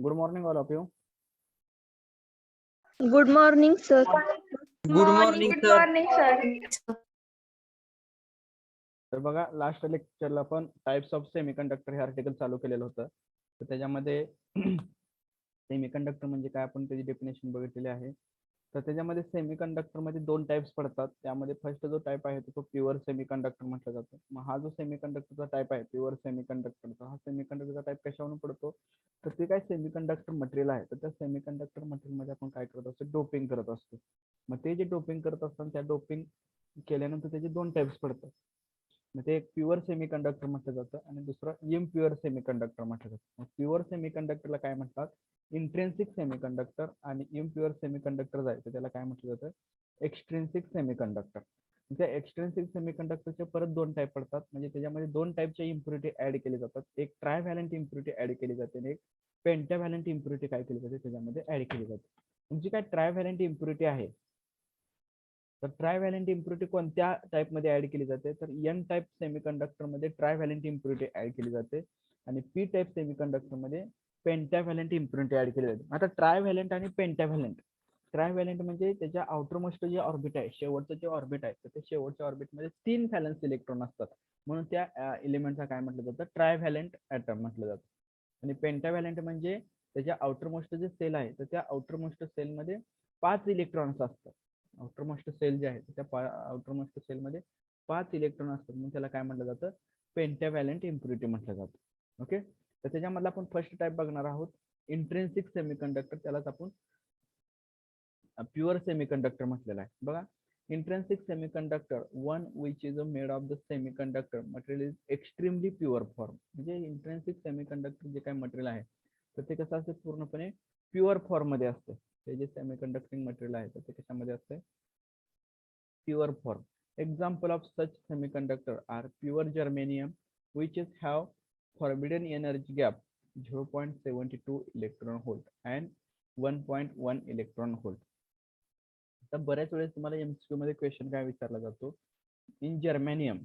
Good morning, all of you. Good morning, sir. Good morning, Good sir. morning, sir. तर बघा, last लेक्चरला आपण types of semiconductor हे article चालू केलेलं होतं. तर त्याच्यामध्ये सेमीकंडक्टर म्हणजे काय आपण त्याची डेफिनेशन बघितलेली आहे. तर त्याच्यामध्ये सेमीकंडक्टर मध्ये दोन टाइप्स पडतात. त्यामध्ये फर्स्ट जो टाइप आहे तो प्युअर सेमीकंडक्टर म्हटलं जातं. मग हा जो सेमीकंडक्टरचा टाइप आहे प्युअर सेमीकंडक्टरचा, हा सेमीकंडक्टरचा टाइप कशावरून पडतो, तर ते काय सेमीकंडक्टर मटेरियल आहे. तर त्या सेमीकंडक्टर मटेरियल मध्ये आपण काय करत असतो, डोपिंग करत असतो. मग ते जे डोपिंग करत असतात त्या डोपिंग केल्यानंतर त्याचे दोन टाइप्स पडतात. मग ते एक प्युअर सेमीकंडक्टर म्हटलं जातं आणि दुसरं इम्प्युअर सेमीकंडक्टर म्हटलं जातं. मग प्युअर सेमीकंडक्टरला काय म्हणतात, इंट्रेन्सिक सेमीकंडक्टर, आणि इम्प्युअर सेमीकंडक्टर जायचं त्याला काय म्हटलं जातं, एक्सट्रिन्सिक सेमीकंडक्टर. त्या एक्सट्रिन्सिक सेमीकंडक्टरचे परत दोन टाईप पडतात. म्हणजे त्याच्यामध्ये दोन टाईपच्या इम्प्युरिटी ऍड केली जातात. एक ट्रायव्हॅलंट इम्प्युरिटी ऍड केली जाते आणि एक पेंटाव्हॅलंट इम्प्युरिटी काय केली जाते त्याच्यामध्ये ऍड केली जाते. तुमची काय ट्रायव्हॅलंट इम्प्युरिटी आहे, तर ट्रायव्हॅलंट इम्प्युरिटी कोणत्या टाइप मध्ये ऍड केली जाते, तर एन टाइप सेमीकंडक्टर मध्ये ट्रायव्हॅलंट इम्प्युरिटी ऍड केली जाते आणि पी टाइप सेमीकंडक्टर मध्ये पेंटाव्हॅलंट इम्प्युरिटी ऍड केली जाते. आता ट्रायव्हॅलंट आणि पेंटाव्हॅलंट, ट्रायव्हॅलंट म्हणजे त्याच्या आउटरमोस्ट जे ऑर्बिट आहे, शेवटचं जे ऑर्बिट आहे, तर ते शेवटच्या ऑर्बिट मध्ये 3 व्हॅलन्स इलेक्ट्रॉन असतात. म्हणून त्या एलिमेंटचा काय म्हटलं जातं, ट्रायव्हॅलंट ऍटम म्हटलं जातं. आणि पेंटाव्हॅलंट म्हणजे त्याच्या आउटरमोस्ट जे सेल आहे, तर त्या आउटरमोस्ट सेल मध्ये 5 इलेक्ट्रॉन्स असतात. आउटरमोस्ट सेल जे आहे त्या आउटरमोस्ट सेल मध्ये 5 इलेक्ट्रॉन असतात. मग त्याला काय म्हटलं जातं, पेंटाव्हॅलंट इम्प्युरिटी म्हटलं जातं. ओके, तर त्याच्यामधला आपण फर्स्ट टाइप बघणार आहोत, इंट्रिन्सिक सेमीकंडक्टर. त्यालाच आपण प्युअर सेमीकंडक्टर म्हटलेला आहे. बघा, intrinsic semiconductor one which is made of the semiconductor material is extremely pure form. म्हणजे इंट्रिन्सिक सेमीकंडक्टर जे काही मटेरियल आहे तर ते कसं असते, पूर्णपणे प्युअर फॉर्म मध्ये असते. ते जे सेमीकंडक्टिंग मटेरियल आहे तर ते कशामध्ये असते, pure form. Example of such semiconductor are pure germanium which is have forbidden energy gap 0.72 electron volt and 1.1 electron volt. तर बऱ्याच वेळेस तुम्हाला एमसीक्यू मध्ये क्वेश्चन काय विचारला जातो, इन जर्मेनियम,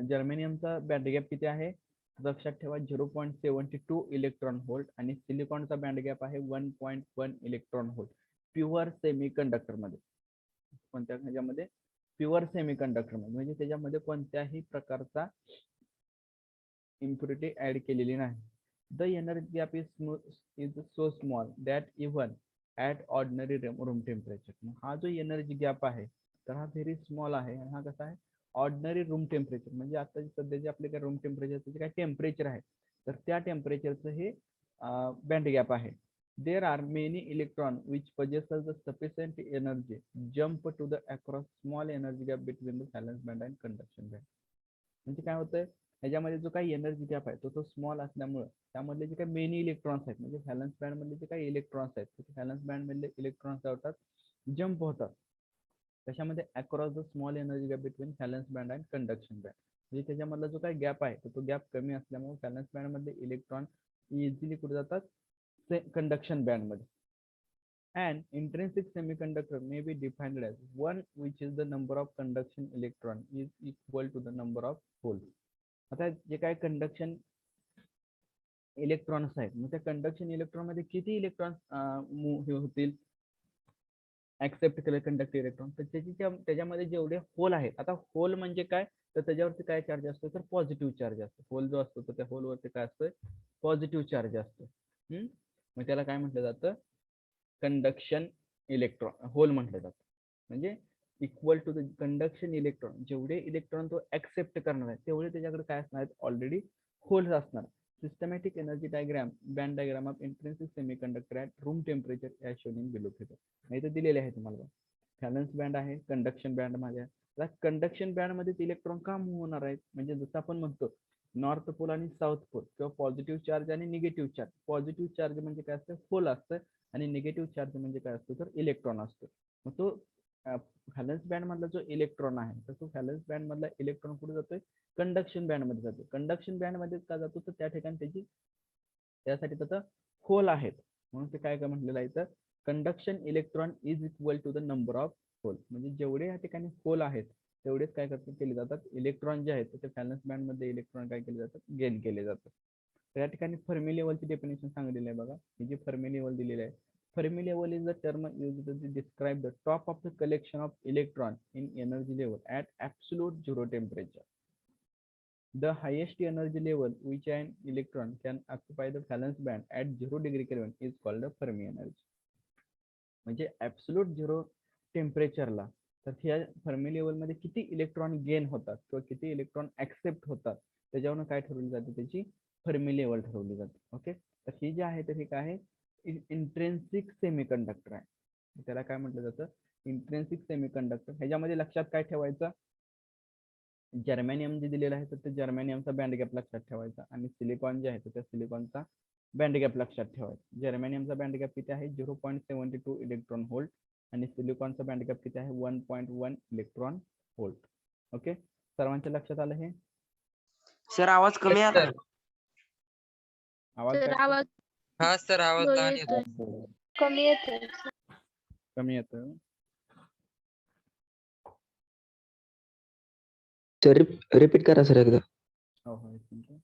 जर्मेनियमचा बँड गॅप किती आहे, लक्षात ठेवा 0.72 इलेक्ट्रॉन व्होल्ट, आणि सिलिकॉनचा बँड गॅप आहे 1.1 इलेक्ट्रॉन व्होल्ट. प्युअर सेमीकंडक्टर मध्ये, कोणत्या ह्याच्यामध्ये, प्युअर सेमीकंडक्टर मध्ये, म्हणजे त्याच्यामध्ये कोणत्याही प्रकारचा इम्प्युरिटी ऍड केलेली नाही. The energy gap is so small that even at ordinary room temperature. हा जो एनर्जी गॅप आहे तर हा व्हेरी स्मॉल आहे. आणि हा कसा आहे, ऑर्डिनरी रूम टेम्परेचर, म्हणजे आता सध्याचे आपले काय रूम टेम्परेचर काय टेम्परेचर आहे तर त्या टेम्परेचरचं हे बँड गॅप आहे. There are many electron which possesses the sufficient energy jump to the across small energy gap between the valence band and conduction band. म्हणजे काय होतंय, ह्याच्यामध्ये जो काही एनर्जी गॅप आहे तो स्मॉल असल्यामुळे त्यामधले जे काही मेनी इलेक्ट्रॉन्स आहेत, म्हणजे व्हॅलन्स बँड मधले जे काही इलेक्ट्रॉन्स आहेत, व्हॅलन्स बँड मधले इलेक्ट्रॉन्स होतात, जम्प होतात त्याच्यामध्ये across the small energy gap between valence band and conduction band. म्हणजे त्याच्यामधला जो काही गॅप आहे तो गॅप कमी असल्यामुळे व्हॅलन्स बँड मधले इलेक्ट्रॉन इझिली कुठे जातात, कंडक्शन बँड मध्ये. And intrinsic semiconductor may be defined as one which is the number of conduction electron is equal to the number of holes. आता जे काय कंडक्शन इलेक्ट्रॉन्स आहेत, मग त्या कंडक्शन इलेक्ट्रॉन मध्ये किती इलेक्ट्रॉन्स हे होतील, ऍक्सेप्ट केले कंडक्टिव्ह इलेक्ट्रॉन, तर त्याच्यामध्ये जेवढे होल आहेत, आता होल म्हणजे काय, तर त्याच्यावरती काय चार्ज असतो, तर पॉझिटिव्ह चार्ज असतो. होल जो असतो तर त्या होलवरती काय असतं, पॉझिटिव्ह चार्ज असतो. मग त्याला काय म्हटलं जातं, कंडक्शन इलेक्ट्रॉन होल म्हटलं जातं. म्हणजे equal to the conduction electron, जेवढे इलेक्ट्रॉन तो ऍक्सेप्ट करणार आहे तेवढे त्याच्याकडे काय असणार आहेत, ऑलरेडी होल्स असणार. Systematic energy diagram, band diagram of intrinsic semiconductor at room temperature as shown in below figure. इथे दिलेले आहे तुम्हाला, व्हॅलन्स बँड आहे, कंडक्शन बँड मध्ये. कंडक्शन बँड मध्ये इलेक्ट्रॉन का मूव्ह होणार आहेत, म्हणजे जसं आपण म्हणतो नॉर्थ पोल आणि साऊथ पोल, किंवा पॉझिटिव्ह चार्ज आणि निगेटिव्ह चार्ज. पॉझिटिव्ह चार्ज म्हणजे काय असतं, होल असतं, आणि निगेटिव्ह चार्ज म्हणजे काय असतो, तर इलेक्ट्रॉन असतो. मग तो व्हॅलन्स बँड मधला जो इलेक्ट्रॉन आहे तर तो व्हॅलन्स बँड मधला इलेक्ट्रॉन कुठे जातोय, कंडक्शन बँड मध्ये जातो. कंडक्शन बँड मध्ये का जातो, तर त्या ठिकाणी त्यासाठी त्याचा होल आहेत, म्हणून ते काय म्हटलेलं आहे, तर conduction electron is equal to the number of hole. म्हणजे जेवढे या ठिकाणी होल आहेत तेवढेच काय केले जातात, इलेक्ट्रॉन जे आहेत ते व्हॅलन्स बँड मध्ये इलेक्ट्रॉन काय केले जातात, गेन केले जातात. तर या ठिकाणी फर्मी लेवलची डेफिनेशन सांगितलेली आहे बघा. ही जी फर्मी लेवल दिलेली आहे, Fermi level is the term used to describe the top of the collection of electron in energy level at absolute zero temperature. The highest energy level which an electron can occupy the valence band at 0 degree Kelvin is called a Fermi energy. म्हणजे absolute zero टेम्परेचरला तर ह्या Fermi लेवलमध्ये किती electron gain होतात किंवा किती electron accept होतात त्याच्यावरून काय ठरवली जाते, त्याची फर्मी लेवल ठरवली जाते. ओके, तर ही जी आहे तर ही काय आहे, इंट्रेन्सिक सेमीकंडक्टर आहे. त्याला काय म्हटलं जातं, इंट्रेन्सिक सेमीकंडक्टर. ह्याच्यामध्ये लक्षात काय ठेवायचं, जर्मेनियम जे दिलेलं आहे तर ते जर्मेनियमचा बँड गॅप लक्षात ठेवायचा आणि सिलिकॉन जे आहे तर त्या सिलिकॉनचा बँड गॅप लक्षात ठेवायचा. जर्मेनियमचा बँड गॅप किती आहे, 0.72 इलेक्ट्रॉन व्होल्ट आणि सिलिकॉनचा बँड गॅप किती आहे, 1.1 इलेक्ट्रॉन व्होल्ट. ओके, सर्वांच्या लक्षात आलं हे? सर आवाज कमी Yes, आला. sir. आवाज सर काय आवाज हा सर आवाज लो लहान येतोय. येतो. कमी येतोय. कमी येतं? सर रिपीट करा सर एकदा. हो हो, एक मिनिट.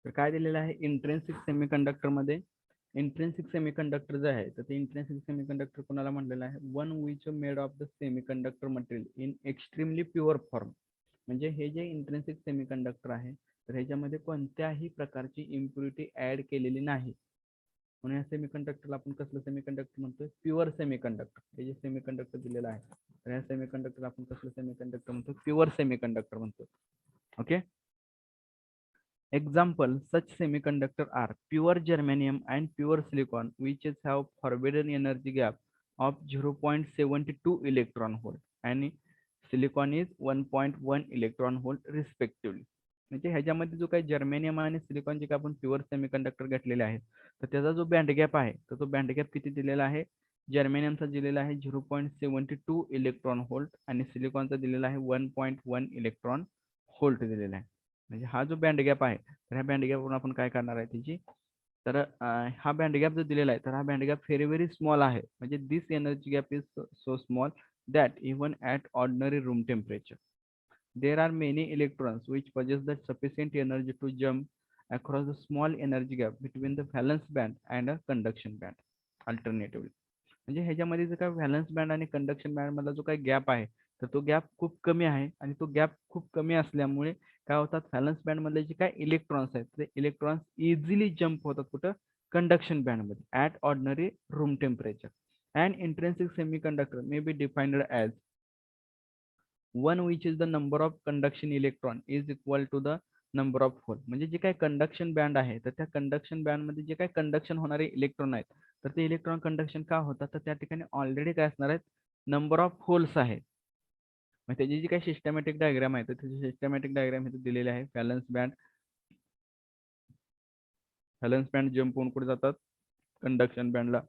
तर काय दिलेलं आहे इंट्रेन्सिक सेमीकंडक्टर मध्ये, इंट्रेन्सिक सेमीकंडक्टर जे आहे तर ते इंट्रेन्सिक सेमीकंडक्टर कोणाला म्हटलेलं आहे, one which made of the semiconductor material in extremely pure form. म्हणजे हे जे इंट्रेन्सिक सेमीकंडक्टर आहे तर ह्याच्यामध्ये कोणत्याही प्रकारची इम्प्युरिटी ऍड केलेली नाही, म्हणून या सेमीकंडक्टरला आपण कसलं सेमीकंडक्टर म्हणतोय, प्युअर सेमीकंडक्टर. हे जे सेमीकंडक्टर दिलेलं आहे तर या सेमीकंडक्टर आपण कसलं सेमीकंडक्टर म्हणतो, प्युअर सेमीकंडक्टर म्हणतो. Okay, example such semiconductor are pure germanium and pure silicon which have forbidden energy gap of 0.72 electron volt and silicon is 1.1 electron volt respectively. म्हणजे ह्याच्यामध्ये जो काही जर्मेनियम आणि सिलिकॉन जे काही आपण प्युअर सेमीकंडक्टर घेतलेले आहेत तर त्याचा जो बँड गॅप आहे तर तो बँड गॅप किती दिलेला आहे, जर्मेनियमचा दिलेला आहे 0.72 इलेक्ट्रॉन व्होल्ट आणि सिलिकॉनचा दिलेला आहे 1.1 इलेक्ट्रॉन व्होल्ट दिलेला आहे. म्हणजे हा जो बँड गॅप आहे तर ह्या बँड गॅपवरून आपण काय करणार आहे त्याची, तर हा बँड गॅप जो दिलेला आहे तर हा band gap very very small आहे. म्हणजे this energy gap is so small that even at ordinary room temperature there are many electrons which possess the sufficient energy to jump across the small energy gap between the valence band and a conduction band alternatively. म्हणजे ह्याच्यामध्ये जो काय valence band आणि conduction band मधला जो काही gap आहे तर तो गॅप खूप कमी आहे आणि तो गॅप खूप कमी असल्यामुळे काय होतात, व्हॅलन्स बँड मधले जे काय इलेक्ट्रॉन्स आहेत ते इलेक्ट्रॉन्स इझिली जम्प होतात कुठं, कंडक्शन बँड मध्ये at ordinary room temperature. And intrinsic semiconductor may be defined as one which is the number of conduction electron is equal to the number of hole. म्हणजे जे काही conduction band आहे तर त्या conduction band मध्ये जे काही कंडक्शन होणारे इलेक्ट्रॉन आहेत तर ते इलेक्ट्रॉन कंडक्शन का होतात, तर त्या ठिकाणी ऑलरेडी काय असणार आहेत, नंबर ऑफ होल्स आहेत. मग त्याची जी काही सिस्टमॅटिक डायग्राम आहे तर त्याची सिस्टमॅटिक डायग्राम इथे दिलेली आहे. व्हॅलन्स बँड जम्प होऊन कुठे जातात, कंडक्शन बँडला.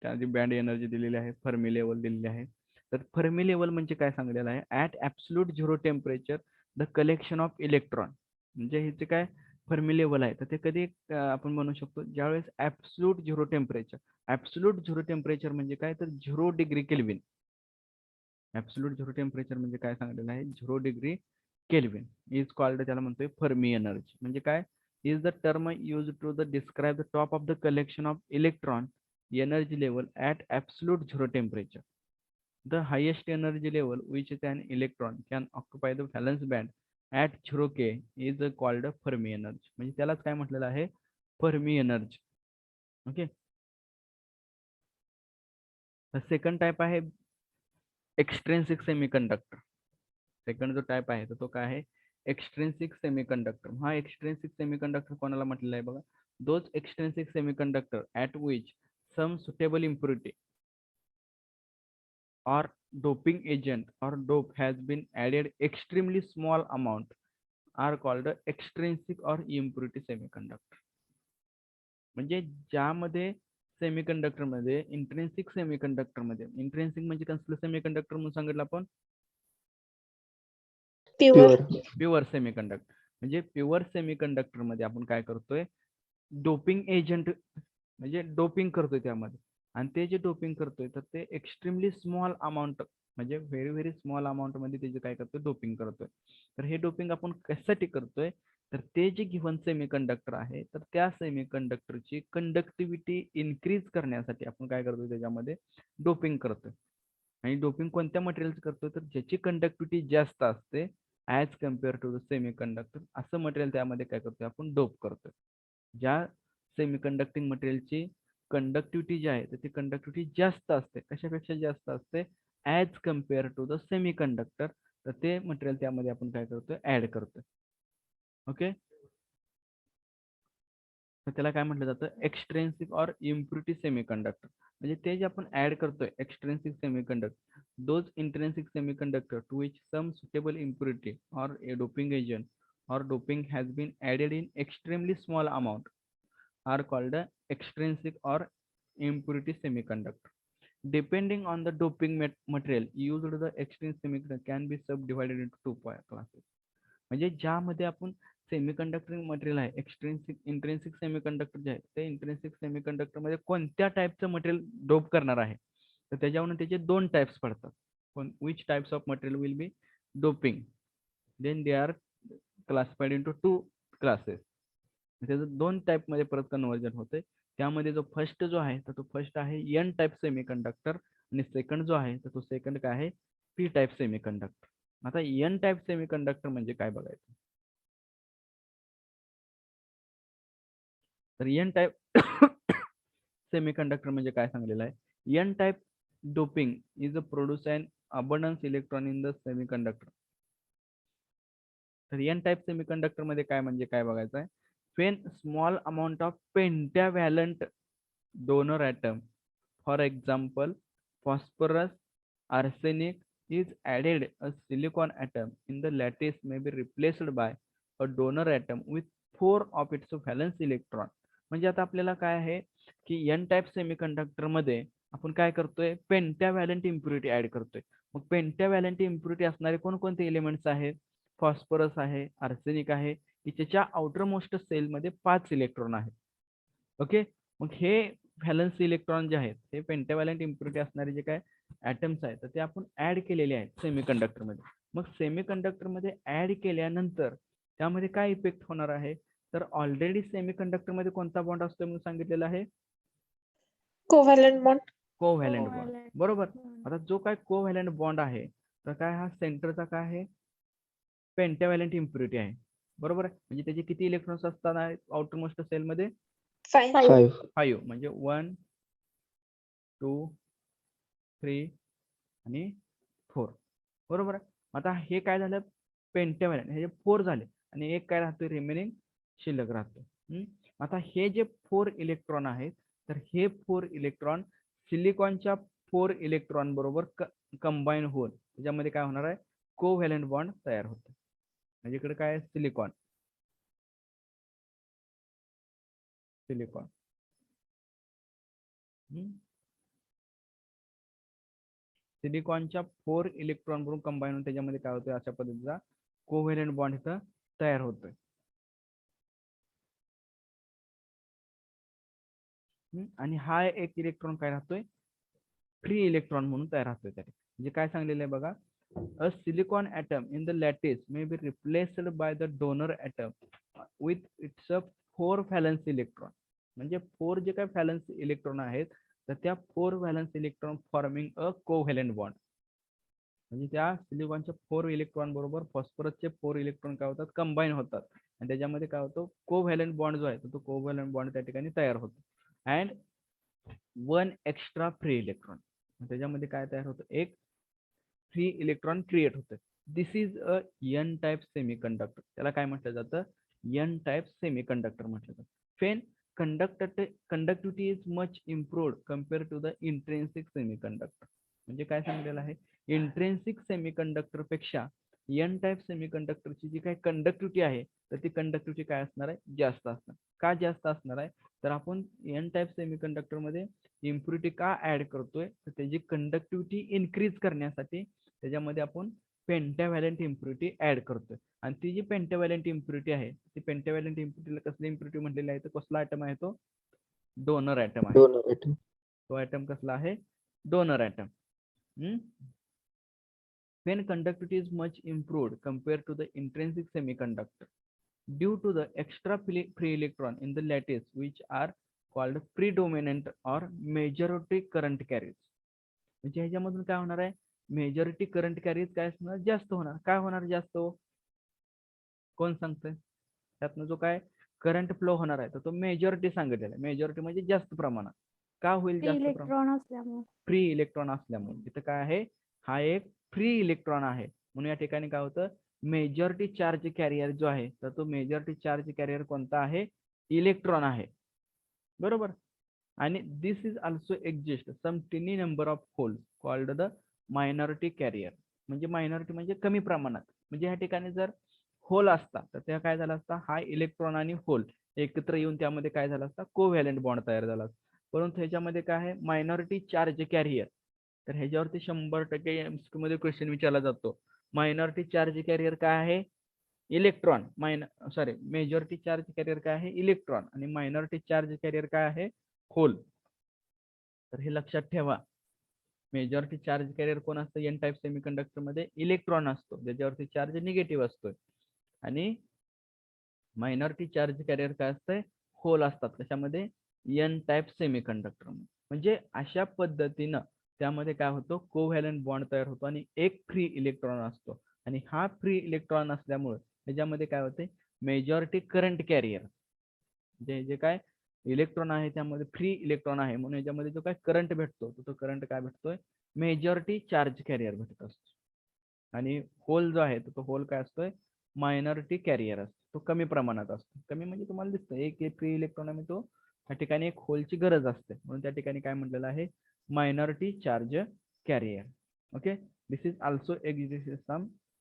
त्याची बँड एनर्जी दिलेली आहे, फर्मी लेवल दिलेली आहे. तर फर्मी लेवल म्हणजे काय सांगलेलं आहे, at absolute zero temperature the collection of electron. म्हणजे हे जे काय फर्मी लेवल आहे तर ते कधी आपण म्हणू शकतो, ज्यावेळेस absolute zero temperature. Absolute zero temperature म्हणजे काय, तर 0 degree kelvin. Absolute zero temperature म्हणजे काय सांगलेलं आहे, 0 डिग्री केल्विन इज कॉल्ड, त्याला म्हणतोय फर्मी एनर्जी. म्हणजे काय, is the term used to describe the top of the collection of electron energy level at absolute zero temperature. The highest energy level which an electron can occupy the valence band at 0 K is called Fermi energy. म्हणजे त्यालाच काय म्हटलेलं आहे, Fermi energy. Okay, second type आहे एक्सट्रेन्सिक semiconductor. Second जो type आहे तो काय आहे, एक्सट्रिन्सिक सेमीकंडक्टर. हा एक्सट्रिन्सिक सेमीकंडक्टर कोणाला म्हटलेला आहे बघा, those extrinsic semiconductor at which some suitable impurity or doping agent or dope has been added extremely small amount are called extrinsic or impurity semiconductor. म्हणजे ज्यामध्ये सेमीकंडक्टर मध्ये इंट्रिन्सिक सेमीकंडक्टर मध्ये, इंट्रिन्सिक म्हणजे कसलं सेमीकंडक्टर म्हणून सांगितलं आपण, प्युअर प्युअर सेमीकंडक्टर. म्हणजे प्युअर सेमीकंडक्टर मध्ये आपण काय करतोय, डोपिंग एजंट म्हणजे डोपिंग करतोय त्यामध्ये, आणि ते जे डोपिंग करतोय तर ते एक्स्ट्रीमली स्मॉल अमाऊंट म्हणजे व्हेरी व्हेरी स्मॉल अमाऊंट मध्ये त्याचे काय करतोय, डोपिंग करतोय. तर हे डोपिंग आपण कशासाठी करतोय, तर ते जे गिव्हन सेमीकंडक्टर आहे तर त्या सेमीकंडक्टरची कंडक्टिव्हिटी इन्क्रीज करण्यासाठी आपण काय करतोय, त्याच्यामध्ये डोपिंग करतोय. आणि डोपिंग कोणत्या मटेरियल्स करतोय, तर ज्याची कंडक्टिव्हिटी जास्त असते as compare to the semiconductor, असं मटेरियल त्यामध्ये काय करतोय, आपण डोप करतोय. ज्या सेमीकंडक्टिंग मटेरियलची कंडक्टिव्हिटी जी आहे तर ती कंडक्टिव्हिटी जास्त असते, कशापेक्षा जास्त असते, as compare to the semiconductor, तर ते मटेरियल त्यामध्ये आपण काय करतोय, ऍड करतोय. ओके, तर त्याला काय म्हटलं जातं, एक्सट्रिन्सिक ऑर इम्प्युरिटी सेमीकंडक्टर. म्हणजे ते जे आपण ऍड करतोय extrinsic semiconductor, those intrinsic semiconductor to which some suitable impurity or a doping agent or doping has been added in extremely small amount are called extrinsic or impurity semiconductor. Depending on the doping material used, the extrinsic semiconductor can be subdivided into two classes. म्हणजे ज्यामध्ये आपण semiconducting material आहे, एक्सट्रिन्सिक intrinsic semiconductor जे आहे, ते intrinsic semiconductor मध्ये कोणत्या टाईपचं मटेरियल डोप करणार आहे, तर त्याच्यावरून त्याचे दोन टाइप्स पडतात. Which types of material will be doping, then they are classified into two classes. त्याचं दोन टाइप मध्ये परत कन्वर्जन होते. त्यामध्ये जो फर्स्ट जो आहे तर तो फर्स्ट आहे एन टाइप सेमीकंडक्टर, आणि सेकंड जो आहे तर तो सेकंड काय आहे, पी टाइप सेमीकंडक्टर. आता एन टाइप सेमीकंडक्टर म्हणजे काय बघायचं, तर एन टाइप सेमीकंडक्टर म्हणजे काय सांगलेलं आहे, N type doping is a produce an abundance electron in the semiconductor. तर एन टाइप सेमीकंडक्टर मध्ये काय म्हणजे काय बघायचं आहे, when small amount of pentavalent donor atom, for example phosphorus, arsenic, is added, a silicon atom in the lattice may be replaced by a donor atom with 4 of its valence electron. म्हणजे आता आपल्याला काय आहे की N type semiconductor मध्ये आपण काय करतोय, पेंटाव्हॅलंट इम्प्युरिटी ऍड करतोय. मग पेंटाव्हॅलंट इम्प्युरिटी असणारे कोणकोणते एलिमेंट्स आहेत, फॉस्फरस आहे, आर्सेनिक आहे, की त्याच्या आउटर मोस्ट सेल मध्ये 5 इलेक्ट्रॉन आहेत. ओके, मग हे व्हॅलन्स इलेक्ट्रॉन जे आहेत हे पेंटाव्हॅलंट इम्प्युरिटी असणारे जे काय ऍटम्स आहेत तर ते आपण ऍड केलेले आहेत सेमीकंडक्टर मध्ये. मग सेमीकंडक्टर मध्ये ऍड केल्यानंतर त्यामध्ये काय इफेक्ट होणार आहे, तर ऑलरेडी सेमीकंडक्टर मध्ये कोणता बॉन्ड असतो म्हणून सांगितलेलं आहे, कोव्हॅलंट बॉन्ड. Covalent bond. बरोबर. आता जो काय कोव्हॅलंट बॉन्ड आहे तर काय हा सेंटरचा काय आहे, पेंटाव्हॅलंट इम्प्युरिटी आहे. बरोबर आहे, म्हणजे त्याचे किती इलेक्ट्रॉन्स असतात आउटर मोस्ट सेल मध्ये, 5. म्हणजे 1 2 3 आणि 4. बरोबर आहे. आता हे काय झालं, पेंटाव्हॅलंट हे 4 झाले आणि एक काय राहतो, रिमेनिंग शिल्लक राहतो. आता हे जे 4 इलेक्ट्रॉन आहेत तर हे 4 इलेक्ट्रॉन सिलिकॉनच्या 4 इलेक्ट्रॉन बरोबर कंबाईन होऊन त्याच्यामध्ये काय होणार आहे, कोव्हॅलंट बॉन्ड तयार होतो. म्हणजे इकडे काय आहे, सिलिकॉन सिलिकॉनच्या 4 इलेक्ट्रॉन बरोबर कंबाईन होऊन त्याच्यामध्ये काय होतं, अशा पद्धतीचा कोव्हॅलंट बॉन्ड इथं तयार होतोय. आणि हा एक इलेक्ट्रॉन काय राहतोय, फ्री इलेक्ट्रॉन म्हणून तयार राहतोय. त्याने म्हणजे काय सांगलेलं आहे बघा, a silicon atom in the lattice may be replaced by the donor atom with its 4 valence electron. म्हणजे 4 जे काय व्हॅलन्स इलेक्ट्रॉन आहेत तर त्या 4 valence electron forming a covalent bond. म्हणजे त्या सिलिकॉनच्या 4 इलेक्ट्रॉन बरोबर फॉस्फरसचे 4 इलेक्ट्रॉन काय होतात, कंबाईन होतात आणि त्याच्यामध्ये काय होतो, कोव्हॅलंट बॉन्ड जो आहे तो कोव्हॅलंट बॉन्ड त्या ठिकाणी तयार होतो. अँड 1 एक्स्ट्रा फ्री इलेक्ट्रॉन, त्याच्यामध्ये काय तयार होतं, एक फ्री इलेक्ट्रॉन क्रिएट होतं. This is a N type semiconductor. त्याला काय म्हटलं जातं? एन टाईप सेमीकंडक्टर म्हटलं जातं. Then conductivity is much improved compare to the intrinsic semiconductor. म्हणजे काय सांगितलेलं आहे? इंट्रेन्सिक सेमीकंडक्टर पेक्षा एन टाईप सेमीकंडक्टरची जी काही कंडक्टिव्हिटी आहे तर ती कंडक्टिव्हिटी काय असणार आहे? जास्त असणार. का जास्त असणार आहे? तर आपण एन टाईप सेमीकंडक्टर मध्ये इम्प्युरिटी का ऍड करतोय? तर त्याची कंडक्टिव्हिटी इन्क्रीज करण्यासाठी त्याच्यामध्ये आपण पेंटाव्हॅलंट इम्प्युरिटी ऍड करतोय. आणि ती जी पेंटाव्हॅलंट इम्प्युरिटी आहे ती पेंटाव्हॅलंट इम्प्युरिटीला कसली इम्प्युरिटी म्हटलेली आहे? तर कसला ॲटम आहे तो? डोनर ॲटम आहे. Donor atom. तो ॲटम कसला आहे? Donor atom. When conductivity is much improved compared to the intrinsic semiconductor due to the extra free electron in the lattice which are called predominant or majority current carriers. म्हणजे ह्याच्यामधून काय होणार आहे? Majority current carries काय असणार? जास्त होणार. काय होणार जास्त हो? कोण सांगतंय? त्यातनं जो काय करंट फ्लो होणार आहे तर तो मेजॉरिटी सांगितलेला आहे. मेजॉरिटी म्हणजे जास्त प्रमाणात. का होईल जास्त प्रमाणात? इलेक्ट्रॉन असल्यामुळे. फ्री इलेक्ट्रॉन असल्यामुळे. इथं काय आहे? हा एक फ्री इलेक्ट्रॉन आहे म्हणून या ठिकाणी काय होतं? मेजॉरिटी चार्ज कॅरियर जो आहे तर तो मेजॉरिटी चार्ज कॅरियर कोणता आहे? इलेक्ट्रॉन आहे. बरोबर. आणि this is also exist some tiny number of holes called the minority carrier. म्हणजे मायनॉरिटी म्हणजे कमी प्रमाणात. म्हणजे ह्या ठिकाणी जर होल असता तर त्या काय झाला असता? हा इलेक्ट्रॉन आणि होल एकत्र येऊन त्यामध्ये काय झाला असता? कोव्हॅलेंट बॉन्ड तयार झाला असता. परंतु ह्याच्यामध्ये काय आहे? Minority charge carrier. तर ह्याच्यावरती 100% MCQ मध्ये क्वेश्चन विचारला जातो. मायनॉरिटी चार्ज कॅरियर काय आहे? इलेक्ट्रॉन. मेजॉरिटी चार्ज कॅरियर काय आहे? इलेक्ट्रॉन. आणि मायनॉरिटी चार्ज कॅरियर काय आहे? होल. तर हे लक्षात ठेवा. मेजॉरिटी चार्ज कॅरियर कोण असतं? एन टाईप सेमीकंडक्टर मध्ये इलेक्ट्रॉन असतो ज्याच्यावरती चार्ज निगेटिव्ह असतोय. आणि मायनॉरिटी चार्ज कॅरियर काय असतंय? होल असतात. कशामध्ये? N type semiconductor. म्हणजे अशा पद्धतीनं त्यामध्ये काय होतं? कोव्हॅलंट बॉन्ड तयार होतो आणि एक फ्री इलेक्ट्रॉन असतो. आणि हा फ्री इलेक्ट्रॉन असल्यामुळे त्याच्यामध्ये काय होते? मेजॉरिटी करंट कॅरियर जे काय इलेक्ट्रॉन आहे त्यामध्ये फ्री इलेक्ट्रॉन आहे म्हणून याच्यामध्ये जो काय करंट भेटतो तो करंट काय भेटतोय? मेजॉरिटी चार्ज कॅरियर भेटत असतो. आणि होल जो आहे तो होल काय असतोय? मायनॉरिटी कॅरियर असतो. तो कमी प्रमाणात असतो. कमी म्हणजे तुम्हाला दिसतं एक फ्री इलेक्ट्रॉन आहे तो त्या ठिकाणी एक होलची गरज असते म्हणून त्या ठिकाणी काय म्हटलेलं आहे? Minority charge carrier. Okay. This is also exist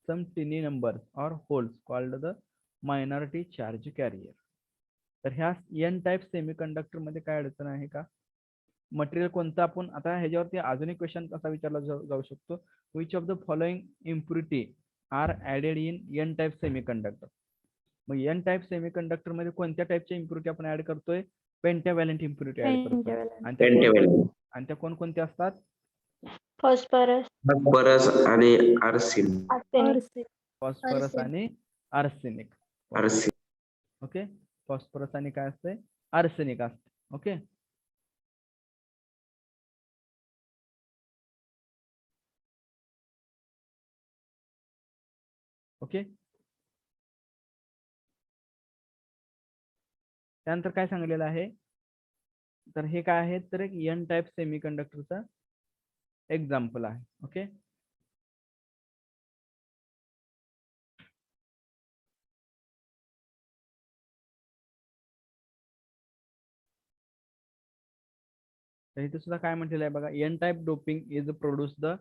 some tiny numbers और holes called the minority charge carrier. तर ह्या एन टाईप सेमीकंडक्टर मध्ये काय अडचण आहे का? मटेरियल कोणतं आपण आता ह्याच्यावरती अजून एक क्वेश्चन कसा विचारला जाऊ शकतो? Which of the following impurity are added in N type semiconductor. मग एन टाईप सेमीकंडक्टर मध्ये कोणत्या टाईपच्या इम्प्युरिटी आपण ऍड करतोय? पेंटाव्हॅलंट इम्प्युरिटी ऍड करतोय. आणि त्या कोणकोणत्या असतात? फॉस्फरस, फॉस्फरस आणि आर्सेन. फॉस्फरस आणि आर्सेनिक. आर्सेन. ओके. फॉस्फरस आणि काय असते? आर्सेनिक असते. ओके. ओके. त्यानंतर काय सांगलेलं आहे? तर हे काय आहे? तर एक एन टाईप सेमीकंडक्टरचा एक्झाम्पल आहे. ओके. तर इथे सुद्धा काय म्हटलेलं आहे बघा? N type doping is produce the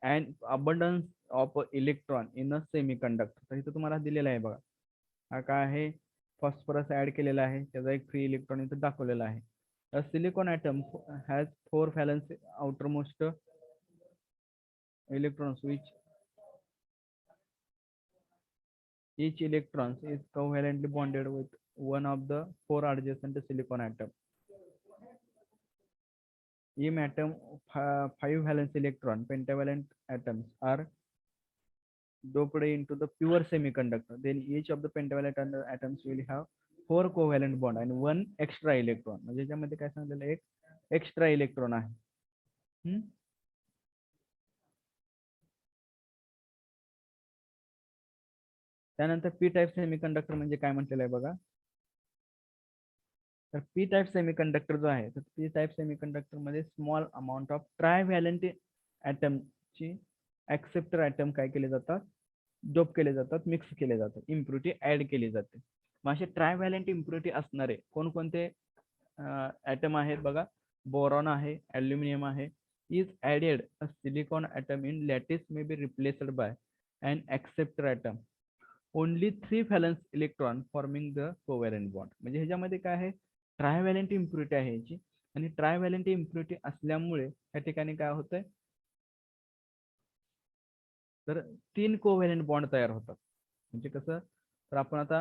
and abundance of electron in a semiconductor. तर इथे तुम्हाला दिलेलं आहे बघा. हा काय आहे? फॉस्फरस ऍड केलेला आहे त्याचा एक फ्री इलेक्ट्रॉन इथे दाखवलेला आहे. A silicon atom has 4 valence outermost electrons which each electron is covalently bonded with one of the 4 adjacent silicon atom. In atom 5 valence electron pentavalent atoms are doped into the pure semiconductor. Then each of the pentavalent atoms will have 4 covalent bond and 1 extra electron. म्हणजे याच्यामध्ये काय सांगितलेलं? एक extra electron आहे. त्यानंतर P type semiconductor म्हणजे काय म्हटलेलं आहे बघा? तर पी टाईप सेमीकंडक्टर जो आहे तर पी टाईप सेमीकंडक्टर मध्ये स्मॉल अमाऊंट ऑफ ट्रायव्हॅलंट ॲटमची ऍक्सेप्टर ॲटम काय केले जातात? डोप केले जातात, मिक्स केले जातात, इम्प्युरिटी ऍड केली जाते. मग असे ट्रायव्हॅलेंट इम्प्युरिटी असणारे कोणकोणते ऍटम आहेत बघा. बोरॉन आहे, ॲल्युमिनियम आहे. Is added a silicon atom in lattice may be replaced by an acceptor atom only 3 valence electron forming the covalent bond. म्हणजे ह्याच्यामध्ये काय आहे, ट्रायव्हॅलेंट इम्प्युरिटी आहे ह्याची, आणि ट्रायव्हॅलेंट इम्प्युरिटी असल्यामुळे या ठिकाणी काय होतंय, तर 3 कोव्हॅलेंट बॉन्ड तयार होतात. म्हणजे कसं, तर आपण आता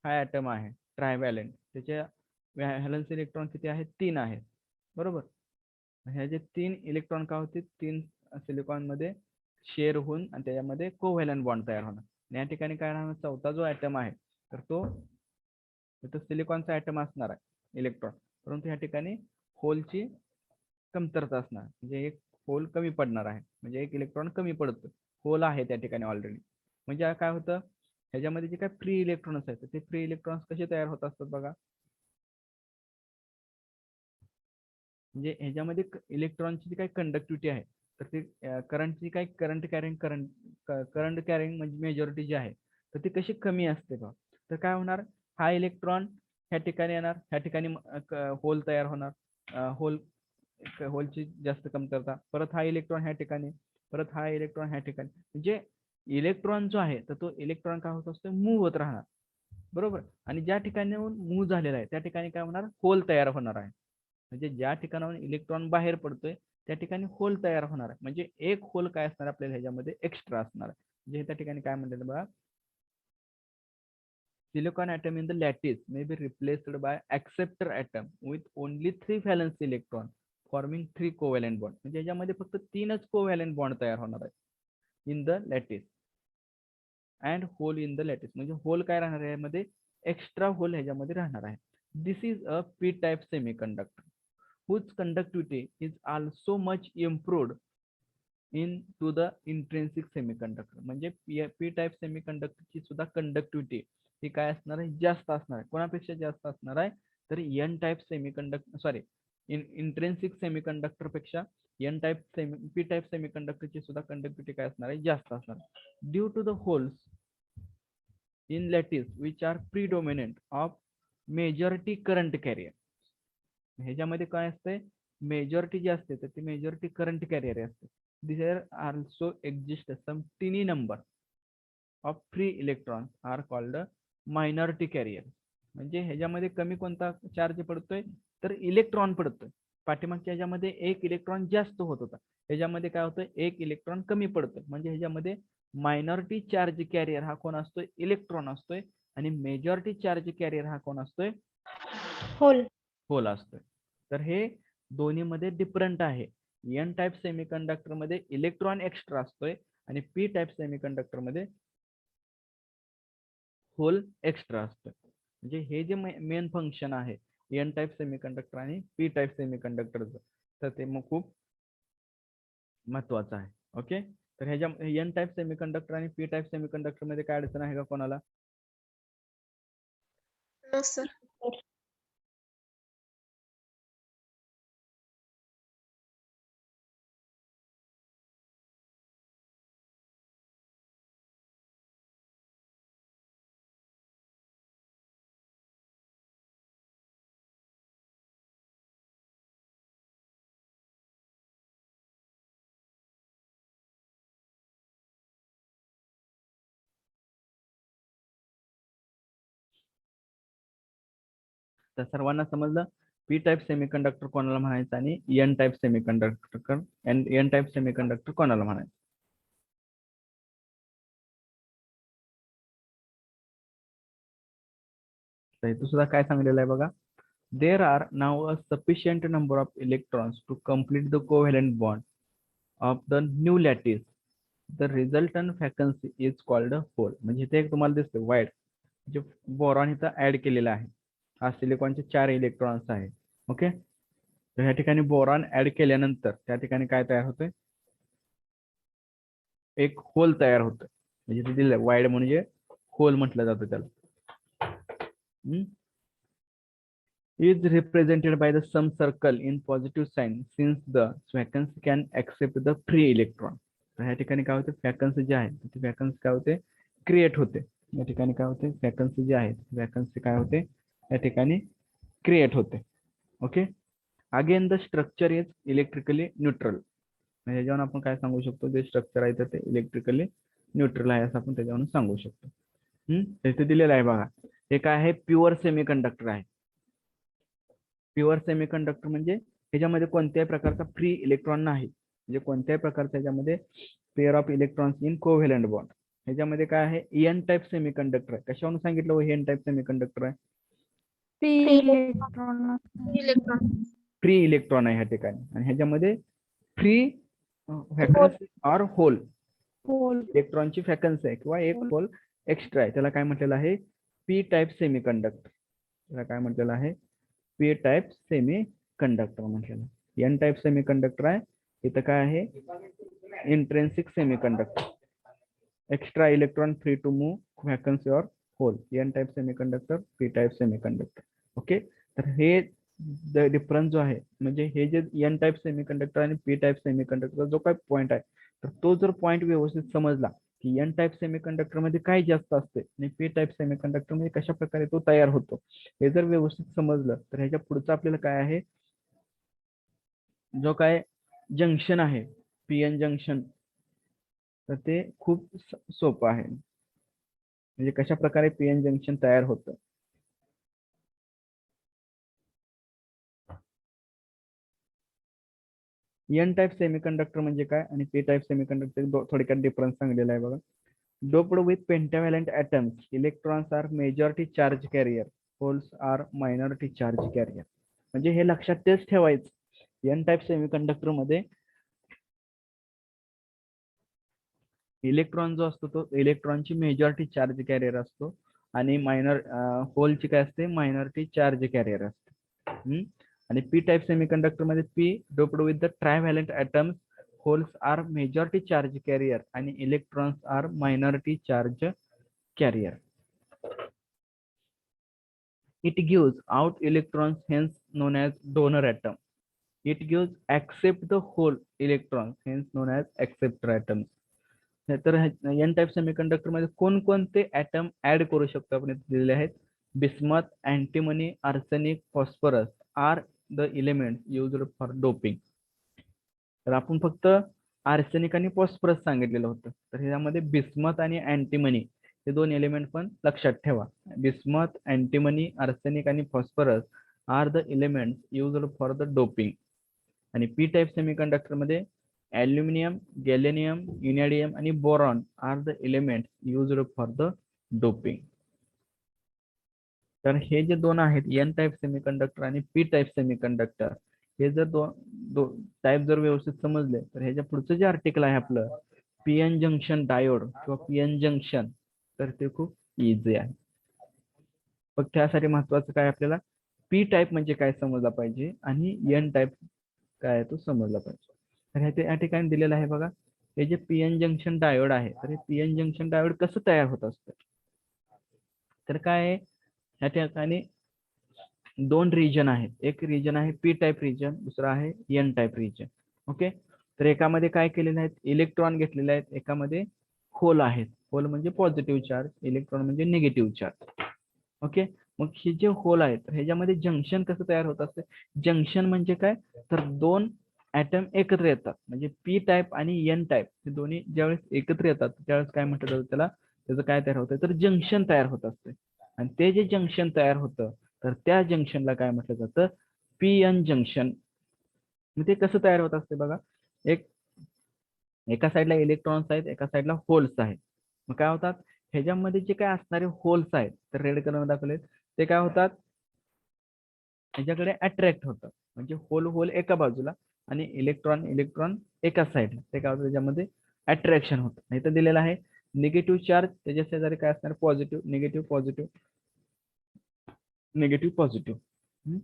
हा ॲटम आहे ट्रायव्हॅलेंट, त्याच्या व्हॅलन्स इलेक्ट्रॉन किती आहेत, 3 आहेत, बरोबर. ह्या जे 3 इलेक्ट्रॉन काय होते, 3 सिलिकॉन मध्ये शेअर होऊन आणि त्याच्यामध्ये कोव्हॅलंट बॉन्ड तयार होणार. या ठिकाणी काय राहणार, चौथा जो ॲटम आहे तर तो सिलिकॉनचा ॲटम असणार आहे इलेक्ट्रॉन, परंतु या ठिकाणी होलची कमतरता असणार, म्हणजे एक होल कमी पडणार आहे, म्हणजे एक इलेक्ट्रॉन कमी पडतो, होल आहे त्या ठिकाणी ऑलरेडी. म्हणजे काय होतं, ह्याच्यामध्ये जे काय फ्री इलेक्ट्रॉन्स आहेत ते फ्री इलेक्ट्रॉन्स कसे तयार होत असतात बघा. म्हणजे ह्याच्यामध्ये इलेक्ट्रॉनची जी काही कंडक्टिव्हिटी आहे तर ते करंटची काही करंट कॅरिंग म्हणजे मेजॉरिटी जी आहे तर ती कशी कमी असते का, तर काय होणार, हा इलेक्ट्रॉन ह्या ठिकाणी येणार, ह्या ठिकाणी होल तयार होणार, होलची जास्त कमतरता, परत हा इलेक्ट्रॉन ह्या ठिकाणी, परत हा इलेक्ट्रॉन ह्या ठिकाणी. म्हणजे इलेक्ट्रॉन जो आहे तर तो इलेक्ट्रॉन काय होत असतो, मूव्ह होत राहणार, बरोबर. आणि ज्या ठिकाणी मूव्ह झालेला आहे त्या ठिकाणी काय होणार, होल तयार होणार आहे. म्हणजे ज्या ठिकाणाहून इलेक्ट्रॉन बाहेर पडतोय त्या ठिकाणी होल तयार होणार आहे, म्हणजे एक होल काय असणार आपल्याला ह्याच्यामध्ये एक्स्ट्रा असणार आहे. म्हणजे त्या ठिकाणी काय म्हणतात बघा, silicon atom in the lattice may be replaced by acceptor atom with only 3 valence electron forming 3 covalent bond. म्हणजे ह्याच्यामध्ये फक्त 3च कोव्हॅलेंट बॉन्ड तयार होणार आहे in the lattice and hole in the lattice. म्हणजे होल काय राहणार आहे यामध्ये, एक्स्ट्रा होल ह्याच्यामध्ये राहणार आहे. This is a P type semiconductor whose conductivity is also much improved in to the intrinsic semiconductor. म्हणजे पी टाइप सेमीकंडक्टरची सुद्धा कंडक्टिव्हिटी ही काय असणार आहे, जास्त असणार आहे. कोणापेक्षा जास्त असणार आहे, तर N type semiconductor intrinsic semiconductor पेक्षा पी टाइप सेमीकंडक्टरची सुद्धा कंडक्टिव्हिटी काय असणार आहे, जास्त असणार. Due to the holes in lattice which are predominant of majority current carrier. ह्याच्यामध्ये काय असते, मेजॉरिटी जी असते तर ती मेजॉरिटी करंट कॅरियर असते. There also exist some tiny number of free electron are called minority carrier. म्हणजे ह्याच्यामध्ये कमी कोणता चार्ज पडतोय, तर इलेक्ट्रॉन पडतोय. पाठीमागच्या ह्याच्यामध्ये एक इलेक्ट्रॉन जास्त होत होता, ह्याच्यामध्ये काय होतं, एक इलेक्ट्रॉन कमी पडतोय. म्हणजे ह्याच्यामध्ये मायनॉरिटी चार्ज कॅरियर हा कोण असतोय, इलेक्ट्रॉन असतोय, आणि मेजॉरिटी चार्ज कॅरियर हा कोण असतोय, होल. होल असतोय. तर हे दोन्ही मध्ये डिफरंट आहे. एन टाइप सेमीकंडक्टर मध्ये इलेक्ट्रॉन एक्स्ट्रा असतोय आणि पी टाइप सेमीकंडक्टर मध्ये होल एक्स्ट्रा असतोय. म्हणजे हे जे मेन फंक्शन आहे एन टाइप सेमीकंडक्टर आणि पी टाइप सेमीकंडक्टरचं, तर ते मग खूप महत्वाचं आहे. ओके, तर ह्याच्या एन टाइप सेमीकंडक्टर आणि पी टाइप सेमीकंडक्टर मध्ये काय अडचण आहे का कोणाला? No, sir. तर सर्वांना समजलं पी टाइप सेमीकंडक्टर कोणाला म्हणायचं आणि एन टाइप सेमीकंडक्टर कोणाला म्हणायचं. तर इथं सुद्धा काय सांगलेलं आहे बघा, there are now a sufficient number of electrons to complete the covalent bond of the new lattice. The resultant frequency is called hole. म्हणजे इथे एक तुम्हाला दिसते वाईट, जे बोरॉन इथं ऍड केलेला आहे, हा सिलिकॉनचे 4 इलेक्ट्रॉन्स आहे. ओके, तर ह्या ठिकाणी बोरॉन ऍड केल्यानंतर त्या ठिकाणी काय तयार होतंय, एक होल तयार होतोय. म्हणजे ते दिलं वाईड म्हणजे होल म्हटलं जातं त्याला. is represented by the some circle in positive sign since the vacancy can accept the free electron. तर ह्या ठिकाणी काय होते, वॅकन्सी जे आहे ते वॅकन्सी काय होते, क्रिएट होते. या ठिकाणी काय होते, वॅकन्सी जे आहे वॅकन्सी काय होते या ठिकाणी क्रिएट होते. Okay. Again the structure is electrically neutral. ह्याच्यावरून आपण काय सांगू शकतो, जे स्ट्रक्चर आहे तर ते इलेक्ट्रिकली न्यूट्रल आहे असं आपण त्याच्यावरून सांगू शकतो. इथे दिलेलं आहे बघा, हे काय आहे, प्युअर सेमीकंडक्टर आहे. प्युअर सेमीकंडक्टर म्हणजे ह्याच्यामध्ये कोणत्याही प्रकारचा फ्री इलेक्ट्रॉन नाही, म्हणजे कोणत्याही प्रकारचा ह्याच्यामध्ये pair of electrons in covalent bond. ह्याच्यामध्ये काय आहे, एन टाइप सेमीकंडक्टर आहे. कशावरून सांगितलं एन टाइप सेमीकंडक्टर आहे, फ्री इलेक्ट्रॉन. फ्री इलेक्ट्रॉन आहे ह्या ठिकाणी. आणि ह्याच्यामध्ये फ्री व्हॅकन्सी ऑर होल, इलेक्ट्रॉनची व्हॅकन्सी आहे किंवा एक होल एक्स्ट्रा आहे, त्याला काय म्हटलेलं आहे, पी टाइप सेमीकंडक्टर. त्याला काय म्हटलेलं आहे, पी टाइप सेमी कंडक्टर म्हटलेलं. एन टाइप सेमी कंडक्टर आहे. इथं काय आहे, intrinsic semiconductor, extra electron free to move vacancy or hole. N type semiconductor, P type semiconductor. Okay. तर हे डिफरन्स जो आहे, म्हणजे हे जे एन टाइप सेमी कंडक्टर आणि पी टाइप सेमी कंडक्टर जो काय पॉईंट आहे, तर तो जर पॉईंट व्यवस्थित समजला की एन टाइप सेमीकंडक्टर मध्ये काय जास्त असते आणि पी टाइप सेमीकंडक्टर मध्ये कशा प्रकारे तो तयार होतो, हे जर व्यवस्थित समजलं तर ह्याच्या पुढचं आपल्याला काय आहे, जो काय जंक्शन आहे पीएन जंक्शन, तर ते खूप सोपं आहे. म्हणजे कशा प्रकारे पीएन जंक्शन तयार होतं. एन टाइप सेमीकंडक्टर म्हणजे काय आणि पी टाइप सेमीकंडक्टर थोडक्यात डिफरन्स सांगलेला आहे बघा. Doped with pentavalent atoms, electrons are majority charge carrier, holes are minority charge carrier. म्हणजे हे लक्षात तेच ठेवायचं, एन टाइप सेमीकंडक्टर मध्ये इलेक्ट्रॉन जो असतो तो इलेक्ट्रॉनची मेजॉरिटी चार्ज कॅरियर असतो आणि होलची काय असते, मायनॉरिटी चार्ज कॅरियर असते. आणि पी टाइप सेमीकंडक्टर मध्ये P doped with the trivalent atoms, holes are majority charge carrier and electrons are minority charge carrier. It gives out electrons, hence known as donor atom. It gives accept the whole electrons, hence known as acceptor atoms. तर N type semiconductor मध्ये कोणकोणते atom add करू शकतो आपण इथे दिलेले आहेत. Bismuth, antimony, arsenic, phosphorus are the elements used for doping. तर आपण फक्त आर्सेनिक आणि फॉस्फरस सांगितलेलं होतं. तर ह्यामध्ये बिस्मथ आणि अँटीमनी हे दोन एलिमेंट पण लक्षात ठेवा. बिस्मथ, अँटीमनी, आर्सेनिक आणि phosphorus are the elements used for the doping. आणि पी टाइप सेमीकंडक्टर मध्ये ॲल्युमिनियम, गॅलेनियम, युनॅडियम आणि boron are the elements used for the doping. तर हे जे दोन आहेत, एन टाइप सेमीकंडक्टर आणि पी टाइप सेमीकंडक्टर, हे जर दोन टाइप जर व्यवस्थित समजले तर ह्याच्या पुढचं जे आर्टिकल आहे आपलं पीएन जंक्शन डायोड किंवा पीएन जंक्शन, तर ते खूप इझी आहे. फक्त त्यासाठी महत्वाचं काय, आपल्याला पी टाइप म्हणजे काय समजला पाहिजे आणि एन टाइप काय आहे तो समजला पाहिजे. तर या ठिकाणी दिलेलं आहे बघा, हे जे पीएन जंक्शन डायोड आहे, तर हे पीएन जंक्शन डायोड कसं तयार होत असतं, तर काय आहे, या ठिकाणी दोन रिजन आहेत. एक रिजन आहे पी टाइप रिजन, दुसरा आहे एन टाइप रिजन. ओके. तर एकामध्ये काय केलेलं आहे, इलेक्ट्रॉन घेतलेले आहेत, एकामध्ये होल आहेत. होल म्हणजे पॉझिटिव्ह चार्ज, इलेक्ट्रॉन म्हणजे निगेटिव्ह चार्ज. ओके. मग हे जे होल आहेत ह्याच्यामध्ये जंक्शन कसं तयार होत असते, जंक्शन म्हणजे काय, तर दोन ऍटम एकत्र येतात, म्हणजे पी टाइप आणि एन टाइप हे दोन्ही ज्यावेळेस एकत्र येतात त्यावेळेस काय म्हटलं जातं त्याला, त्याचं काय तयार होतं, तर जंक्शन तयार होत असते. आणि ते जे जंक्शन तयार होतं तर त्या जंक्शनला काय म्हटलं जातं, पीएन जंक्शन. मग ते कसं तयार होत असते बघा, एका साईडला इलेक्ट्रॉन्स आहेत, एका साईडला होल्स आहेत. मग काय होतात, ह्याच्यामध्ये जे काय असणारे होल्स आहेत, तर रेड कलर दाखवले, ते काय होतात, ह्याच्याकडे अट्रॅक्ट होतात. म्हणजे होल होल एका बाजूला आणि इलेक्ट्रॉन इलेक्ट्रॉन एका साईडला, ते काय होतं त्याच्यामध्ये अट्रॅक्शन होतं. नाही तर दिलेलं आहे निगेटिव्ह चार्ज, त्याच्या शेजारी काय असणार, positive, negative, positive, negative, positive.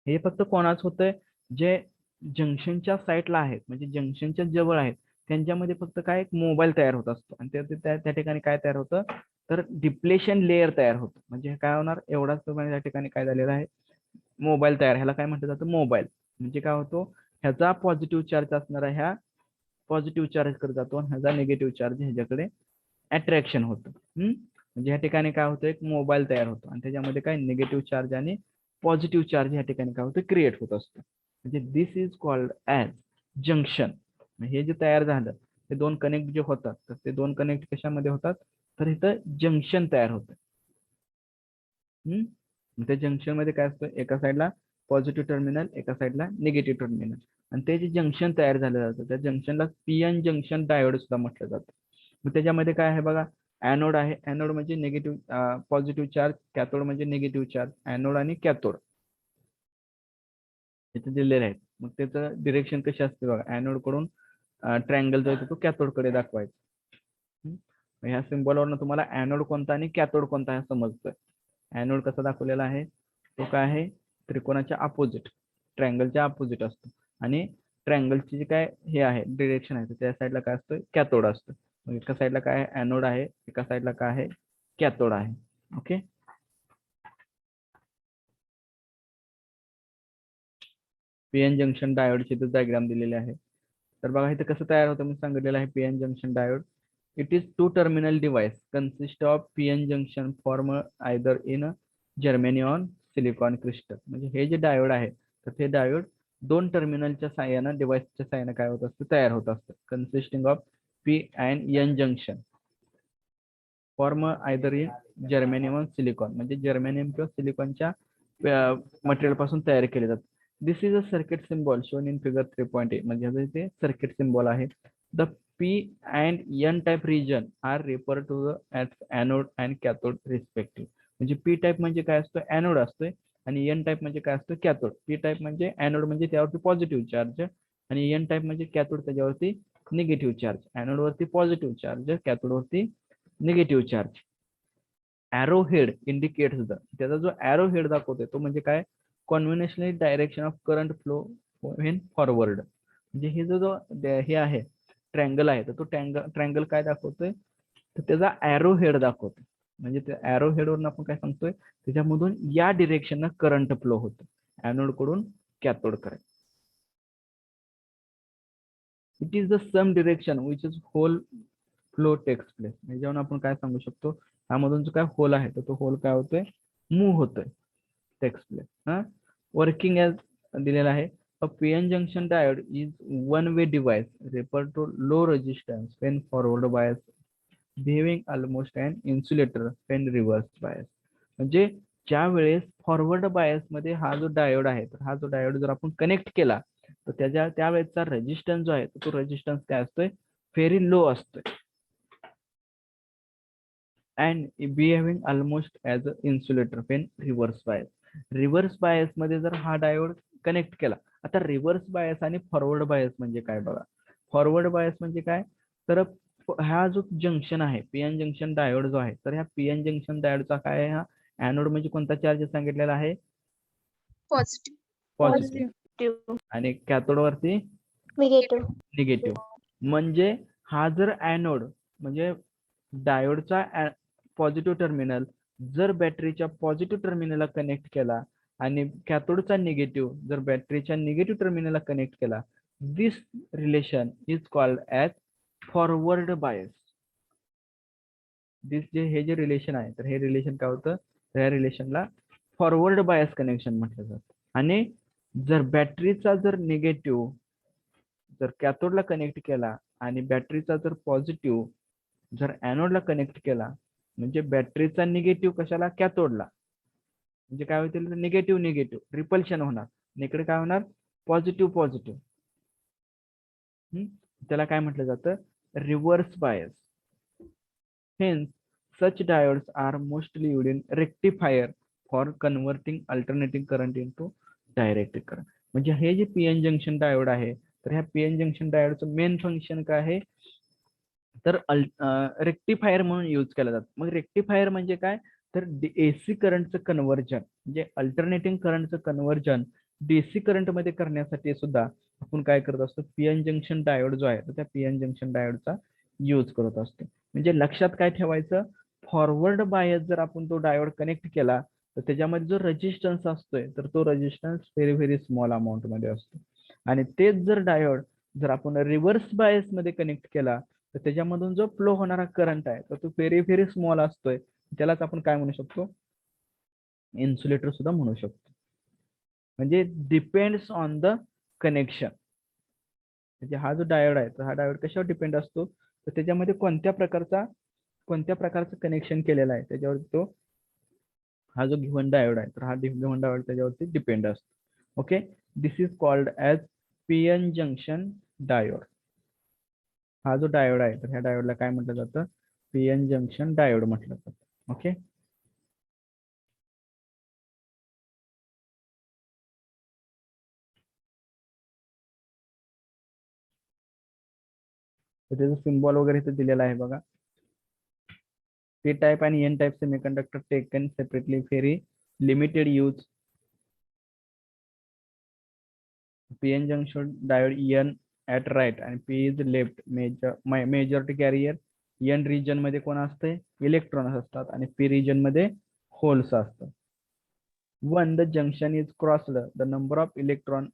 हे फक्त कोणाच होतंय, जे जंक्शनच्या साईडला आहेत, म्हणजे जंक्शनच्या जवळ आहेत, त्यांच्यामध्ये फक्त काय एक मोबाईल तयार होत असतो. आणि त्या ठिकाणी काय तयार होतं, तर डिप्लेशन लेअर तयार होतं. म्हणजे काय होणार, एवढाच प्रमाणे त्या ठिकाणी काय झालेलं आहे, मोबाईल तयार, ह्याला काय म्हटलं जातं, मोबाईल. म्हणजे काय होतो, ह्याचा पॉझिटिव्ह चार्ज असणारा ह्या पॉझिटिव्ह चार्ज कडे जातो आणि ह्याचा निगेटिव्ह चार्ज ह्याच्याकडे अट्रॅक्शन होतं. म्हणजे ह्या ठिकाणी काय होतं, एक मोबाईल तयार होतो आणि त्याच्यामध्ये काय निगेटिव्ह चार्ज आणि पॉझिटिव्ह चार्ज ह्या ठिकाणी काय होतं, क्रिएट होत असतं. म्हणजे दिस इज कॉल्ड ॲज जंक्शन. हे जे तयार झालं ते दोन कनेक्ट जे होतात, तर ते दोन कनेक्ट कशामध्ये होतात, तर इथं जंक्शन तयार होतं. त्या जंक्शन मध्ये काय असतं, एका साईडला पॉझिटिव्ह टर्मिनल, एका साईडला निगेटिव्ह टर्मिनल, आणि ते जे जंक्शन तयार झालं जातं त्या जंक्शनला पीएन जंक्शन डायोड सुद्धा म्हटलं जातं. मग त्याच्यामध्ये काय आहे बघा, ॲनोड आहे. ॲनोड म्हणजे निगेटिव्ह पॉझिटिव्ह चार्ज, कॅथोड म्हणजे निगेटिव्ह चार्ज. ॲनोड आणि कॅथोड इथे दिलेले आहेत. मग त्याचं डिरेक्शन कशी असते बघा, ॲनोड कडून ट्रायंगल जो आहे तो कॅथोड कडे दाखवायचा. ह्या सिम्बॉलवरनं तुम्हाला ॲनोड कोणता आणि कॅथोड कोणता हे समजतं. ॲनोड कसा दाखवलेला आहे, तो काय आहे, त्रिकोणाच्या अपोजिट, ट्रायंगलच्या अपोजिट असतो, आणि ट्रायंगलची जे काय हे आहे डिरेक्शन आहे त्या साईडला काय असतं, कॅथोड असतं. मग एका साईडला काय आहे, ॲनोड आहे, एका साईडला काय आहे, कॅथोड आहे. ओके, पीएन जंक्शन डायोडची इथे डायग्राम दिलेली आहे. तर बघा इथे कसं तयार होतं मी सांगितलेलं आहे. PN junction diode, it is two terminal device consist of PN junction form either in germanium silicon crystal. म्हणजे हे जे डायोड आहे तर ते डायोड दोन टर्मिनलच्या साह्यानं, डिव्हाइसच्या साह्यानं काय होत असतं, तयार होत असतं. Consisting of P and N junction form either in germanium silicon, म्हणजे जर्मेनियम किंवा सिलिकॉनच्या मटेरियल पासून तयार केले जातात. This is a circuit symbol shown in figure 3.8. म्हणजे ते सर्किट सिम्बॉल आहे. The P and N type region are referred to as anode and cathode respectively. म्हणजे P टाइप म्हणजे काय असतो, एनोड असतोय, आणि N टाइप म्हणजे काय असतो, कॅथोड. P टाइप म्हणजे एनोड म्हणजे त्यावरती पॉझिटिव्ह चार्ज, आणि N टाइप म्हणजे कॅथोड त्याच्यावरती निगेटिव्ह चार्ज. एनोड वरती पॉझिटिव्ह चार्ज, कॅथोड वरती negative charge. Arrow head indicates त्याचा जो ॲरो हेड दाखवतोय तो म्हणजे काय, conventionally direction of current flow when forward. म्हणजे हे जो हे आहे ट्रँगल आहे, तर तो ट्रँगल काय दाखवतोय, तर त्याचा ॲरो हेड दाखवतोय. म्हणजे त्या ॲरो हेडवरून आपण काय सांगतोय, त्याच्यामधून या डिरेक्शननं करंट फ्लो होतो, ॲनोड कडून cathode current. It is the same direction which is hole flow takes place. म्हणजे आपण काय सांगू शकतो, त्यामधून जो काय होल आहे तर तो होल काय होतोय, मूव्ह होतोय, टेक्स प्लेस. वर्किंग ॲज दिलेला आहे. A PN junction diode is one-way device referred to low resistance when forward bias, behaving almost an insulator when reverse bias. म्हणजे ज्या वेळेस फॉरवर्ड बायस मध्ये हा जो डायोड आहे, तर हा जो डायोड जर आपण कनेक्ट केला तर त्यावेळेचा रेजिस्टन्स जो आहे तो रेजिस्टन्स काय असतोय, व्हेरी लो असतोय, and behaving almost as a insulator Wien reverse bias. Reverse bias मध्ये जर हा डायोड कनेक्ट केला. आता रिव्हर्स बायस आणि फॉरवर्ड बायस म्हणजे काय बघा. फॉरवर्ड बायस म्हणजे काय, तर हा जो जंक्शन आहे पीएन जंक्शन डायोड जो आहे, तर ह्या पीएन जंक्शन डायोडचा काय आहे, हा ॲनोड म्हणजे कोणता चार्ज सांगितलेला आहे, पॉझिटिव्ह, आणि कॅथोड वरती निगेटिव्ह. म्हणजे हा जर ॲनोड म्हणजे डायोडचा पॉझिटिव्ह टर्मिनल जर बॅटरीच्या पॉझिटिव्ह टर्मिनलला कनेक्ट केला आणि कॅथोडचा निगेटिव्ह जर बॅटरीच्या निगेटिव्ह टर्मिनलला कनेक्ट केला, this relation is called as forward bias. हे जे रिलेशन आहे तर हे रिलेशन काय होतं, त्या रिलेशनला फॉरवर्ड बायस कनेक्शन म्हटलं जातं. आणि जर बॅटरीचा जर निगेटिव्ह जर कॅथोडला कनेक्ट केला आणि बॅटरीचा जर पॉझिटिव्ह जर ॲनोडला कनेक्ट केला, म्हणजे बॅटरीचा निगेटिव्ह कशाला, कॅथोडला, म्हणजे काय होतील, निगेटिव्ह निगेटिव्ह रिपल्शन होणार, इकडे काय होणार, पॉझिटिव्ह पॉझिटिव्ह. त्याला काय म्हटलं जातं, reverse bias. Hence such diodes are mostly used in rectifier for converting alternating current into direct current. म्हणजे हे जे पीएन जंक्शन डायोड आहे, तर ह्या पीएन जंक्शन डायोडचं मेन फंक्शन काय आहे, तर रेक्टिफायर म्हणून यूज केला जातो. मग रेक्टिफायर म्हणजे काय, तर एसी करंटचं कन्व्हर्जन, म्हणजे अल्टरनेटिंग करंटचं कन्व्हर्जन डीसी करंट मध्ये करण्यासाठी सुद्धा आपण काय करत असतो, पीएन जंक्शन डायोड जो आहे तर त्या पीएन जंक्शन डायोडचा यूज करत असतो. म्हणजे लक्षात काय ठेवायचं, फॉरवर्ड बायस जर आपण तो डायोड कनेक्ट केला तर त्याच्यामध्ये जो रेजिस्टन्स असतोय तर तो resistance very very small amount मध्ये असतो, आणि तेच जर डायोड जर आपण रिव्हर्स बायस मध्ये कनेक्ट केला तर त्याच्यामधून जो फ्लो होणारा करंट आहे तर तो व्हेरी व्हेरी स्मॉल असतोय, त्यालाच आपण काय म्हणू शकतो, इन्सुलेटर सुद्धा म्हणू शकतो. म्हणजे डिपेंड्स ऑन द कनेक्शन. म्हणजे हा जो डायोड आहे तर हा डायोड कशावर डिपेंड असतो, तर त्याच्यामध्ये कोणत्या प्रकारचं कनेक्शन केलेलं आहे त्याच्यावर तो, हा जो गिव्हन डायोड आहे तर हा गिव्हन डायोड त्याच्यावरती डिपेंड असतो. Okay, this is called as PN junction diode. हा जो डायोड आहे तर ह्या डायोडला काय म्हटलं जातं, पीएन जंक्शन डायोड म्हटलं जातं. ओके, तर त्याचं सिम्बॉल वगैरे इथे दिलेला आहे बघा. पी टाइप आणि N type semiconductor taken separately, very limited use. PN junction diode N at right आणि P is left. Majority carrier. N region मध्ये कोण असते, इलेक्ट्रॉन्स असतात आणि पी रिजन मध्ये होल्स असतात. When the junction is crossed, the number of electron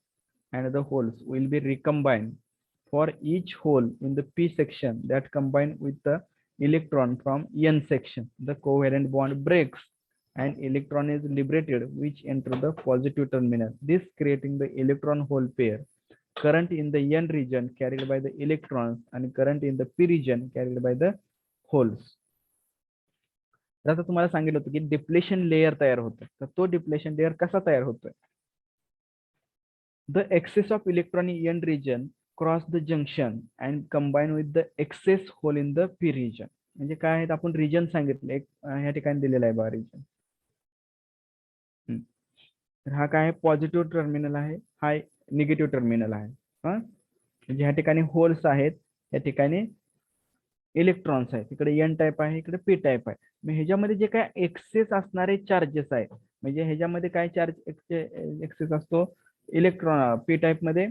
and the holes will be recombined. For each hole in the p section that combine with the electron from n section, the covalent bond breaks and electron is liberated, which enter the positive terminal, this creating the electron hole pair. Current in the n region carried by the electrons and current in the p region carried by the holes. तर आता तुम्हाला सांगितलं होतं की depletion layer तयार होतं, तर तो डिप्लेशन लेयर कसा तयार होतोय. The excess of electron in N region cross the junction and combine with the excess hole in the P region. म्हणजे काय आहेत, आपण रिजन सांगितले, एक ह्या ठिकाणी दिलेला आहे बघा रिजन. तर हा काय आहे, पॉझिटिव्ह टर्मिनल आहे, हा निगेटिव्ह टर्मिनल आहे. म्हणजे ह्या ठिकाणी होल्स आहेत, या ठिकाणी इलेक्ट्रॉन्स आहेत, इकडे एन टाइप आहे, इकडे पी टाइप आहे. मग ह्याच्यामध्ये जे काय एक्सेस असणारे चार्जेस आहेत, म्हणजे ह्याच्यामध्ये काय चार्ज एक्सेस असतो, इलेक्ट्रॉन पी टाइप मध्ये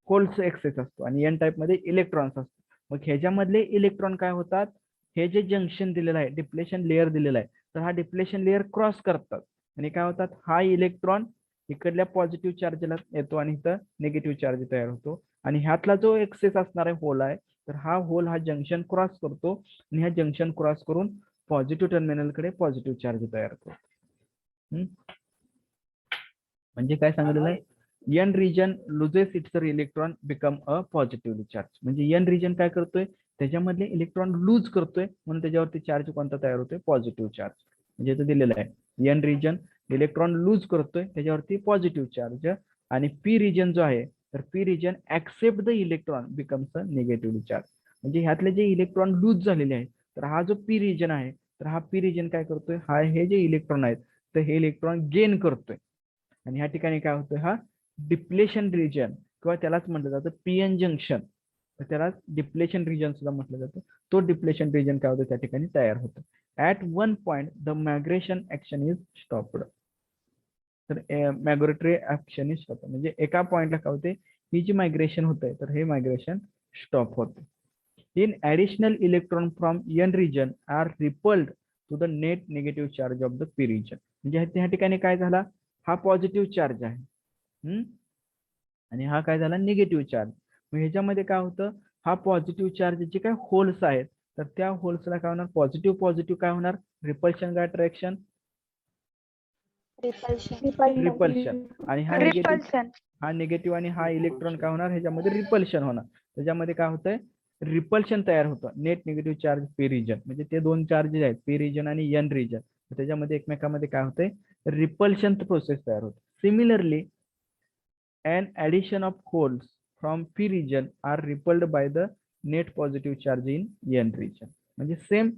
होल्स एक्सेस असतो आणि एन टाइप मध्ये इलेक्ट्रॉन्स असतो. मग ह्याच्यामधले इलेक्ट्रॉन काय होतात, हे जे जंक्शन दिलेलं आहे, डिप्लेशन लेअर दिलेला आहे, तर हा डिप्लेशन लेअर क्रॉस करतात आणि काय होतात, हा इलेक्ट्रॉन इकडल्या पॉझिटिव्ह चार्जला येतो आणि इथं निगेटिव्ह चार्ज तयार होतो आणि ह्यातला जो एक्सेस असणारा होल आहे तर हा होल हा जंक्शन क्रॉस करतो आणि हा जंक्शन क्रॉस करून पॉझिटिव्ह टर्मिनल कडे पॉझिटिव्ह चार्ज तयार करतो. म्हणजे काय सांगितलेलं आहे, N region loses its electron become a positively charge. म्हणजे एन रिजन काय करतोय, त्याच्यामधले इलेक्ट्रॉन लूज करतोय म्हणून त्याच्यावरती चार्ज कोणता तयार होतोय, पॉझिटिव्ह चार्ज. म्हणजे इथं दिलेलं आहे एन रिजन इलेक्ट्रॉन लूज करतोय त्याच्यावरती पॉझिटिव्ह चार्ज, आणि पी रिजन जो आहे तर P region accept the electron becomes a negatively charge. म्हणजे ह्यातले जे इलेक्ट्रॉन लूज झालेले आहेत तर हा जो पी रिजन आहे तर हा पी रिजन काय करतोय, हा हे जे इलेक्ट्रॉन आहेत तर हे इलेक्ट्रॉन गेन करतोय आणि ह्या ठिकाणी काय होतोय, हा डिप्लेशन रिजन किंवा त्यालाच म्हटलं जातं पीएन जंक्शन, तर त्याला डिप्लेशन रिजन सुद्धा म्हटलं जातं. तो डिप्लेशन रिजन काय होतं त्या ठिकाणी तयार होतं. At one point the migration action is stopped. तर मायग्रेटरी ऍक्शन इज स्टॉप, म्हणजे एका पॉइंटला काय होते, ही जी मायग्रेशन होत तर हे मायग्रेशन स्टॉप होते. In additional electron from N region are repelled to the net negative charge of the P region. म्हणजे ह्या ठिकाणी काय झाला, हा पॉझिटिव्ह चार्ज आहे आणि हा काय झाला निगेटिव्ह चार्ज. मग ह्याच्यामध्ये काय होतं, हा पॉझिटिव्ह चार्ज जे काय होल्स आहेत तर त्या होल्सला काय होणार, पॉझिटिव्ह पॉझिटिव्ह काय होणार, रिपल्शन का अट्रॅक्शन, रिपल्शन. आणि हा निगेटिव्ह, हा निगेटिव्ह आणि हा इलेक्ट्रॉन काय होणार, ह्याच्यामध्ये रिपल्शन होणार. त्याच्यामध्ये काय होतंय, रिपल्शन तयार होतं, net negative charge P region. म्हणजे ते दोन चार्जेस आहेत पी रिजन आणि एन रिजन, त्याच्यामध्ये एकमेकांमध्ये काय होतंय, रिपल्शन प्रोसेस तयार होते. Similarly an addition of holes from p region are repelled by the net positive charge in n region. म्हणजे सेम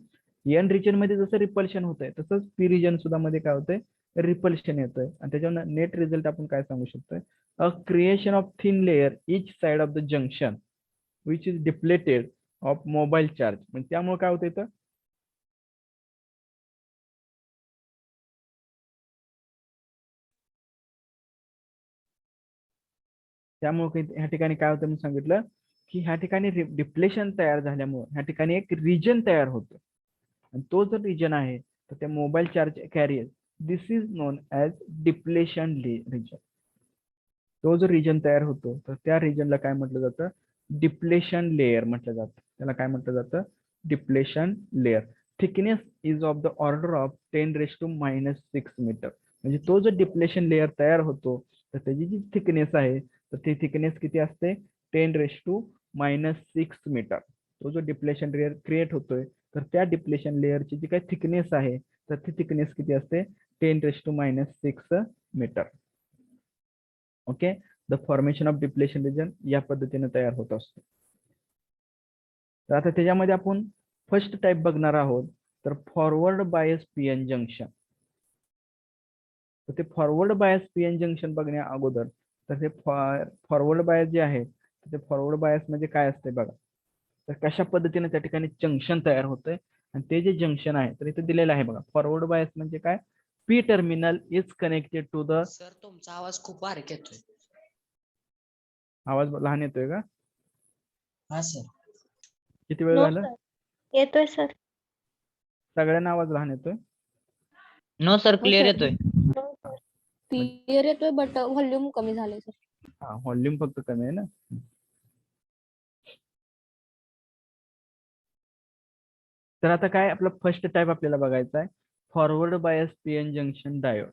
n region मध्ये जसं रिपल्शन होतंय तसंच p region सुद्धा मध्ये काय होतंय, रिपल्शन येतंय आणि त्याच्यावर नेट रिझल्ट आपण काय सांगू शकतोय, अ creation of thin layer each side of the junction which is depleted of mobile charge. म्हणजे त्यामुळे काय होतं इथं, त्यामुळे ह्या ठिकाणी काय होतं मी सांगितलं की ह्या ठिकाणी डिप्लेशन तयार झाल्यामुळे ह्या ठिकाणी एक रिजन तयार होतो आणि तो जो रिजन आहे तर त्या mobile charge carrier, this is known as depletion region. तो जो रिजन तयार होतो तर त्या रिजनला काय म्हटलं जातं, डिप्लेशन लेयर म्हटलं जातं. त्याला काय म्हटलं जातं, depletion layer. Thickness is of the order of 10⁻⁻6 metre. म्हणजे तो जो डिप्लेशन लेयर तयार होतो तर त्याची जी थिकनेस आहे तर ती थिकनेस किती असते, 10⁻⁻6 मीटर. तो जो डिप्लेशन लेयर क्रिएट होतोय तर त्या डिप्लेशन लेयरची जी काही थिकनेस आहे तर ती थिकनेस किती असते, 10⁻⁻6 metre. Okay. The formation of depletion region या पद्धतीने तयार होत असतो. तर आता त्याच्यामध्ये आपण फर्स्ट टाइप बघणार आहोत तर फॉरवर्ड बायस पीएन जंक्शन. तर ते फॉरवर्ड बायस पीएन जंक्शन बघण्या अगोदर तर ते फॉरवर्ड बायस जे आहे ते फॉरवर्ड बायस म्हणजे काय असते बघा. तर कशा पद्धतीने त्या ठिकाणी जंक्शन तयार होतंय आणि ते जे जंक्शन आहे तर इथे दिलेलं आहे बघा. फॉरवर्ड बायस म्हणजे काय, P terminal is connected to the. Sir तुमचा आवाज खूप बारीक येतोय. आवाज लहान येतोय का, हा सर. किती वेळ नो झालं, सर. येतोय सर. सगळ्यांना आवाज लहान येतोय. नो सर, हो क्लिअर सर. येतोय. क्लिअर येतोय बट व्हॉल्यूम कमी झालंय सर. हा, व्हॉल्यूम फक्त कमी आहे ना. तर आता काय आपला फर्स्ट टाइप आपल्याला बघायचा आहे, forward bias PN junction diode.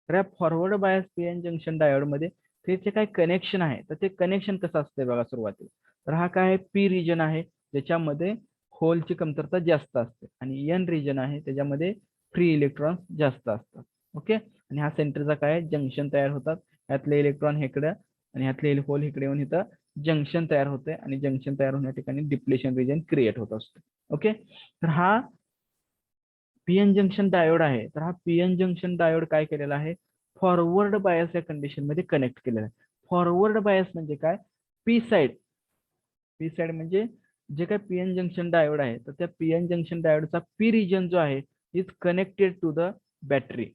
तर या forward bias PN junction diode मध्ये त्याचे काय कनेक्शन आहे तर ते कनेक्शन कसं असतंय बघा. सुरुवातीला तर हा काय पी रिजन आहे ज्याच्यामध्ये होलची कमतरता जास्त असते आणि एन रिजन आहे त्याच्यामध्ये फ्री इलेक्ट्रॉन जास्त असतात. ओके. आणि हा सेंटरचा काय जंक्शन तयार होतात, ह्यातले इलेक्ट्रॉन इकडे आणि ह्यातले होल इकडे येऊन इथं जंक्शन तयार होते आणि जंक्शन तयार होण्या ठिकाणी डिप्लेशन रिजन क्रिएट होत असतो. ओके. तर हा पीएन जंक्शन डायोड आहे. तर हा पीएन जंक्शन डायोड काय केलेला आहे, फॉरवर्ड बायस या कंडिशन मध्ये कनेक्ट केलेला आहे. फॉरवर्ड बायस म्हणजे काय, पी साइड. पी साइड म्हणजे जे काय पीएन जंक्शन डायोड आहे तर त्या पीएन जंक्शन डायोडचा पी रिजन जो आहे is connected to the battery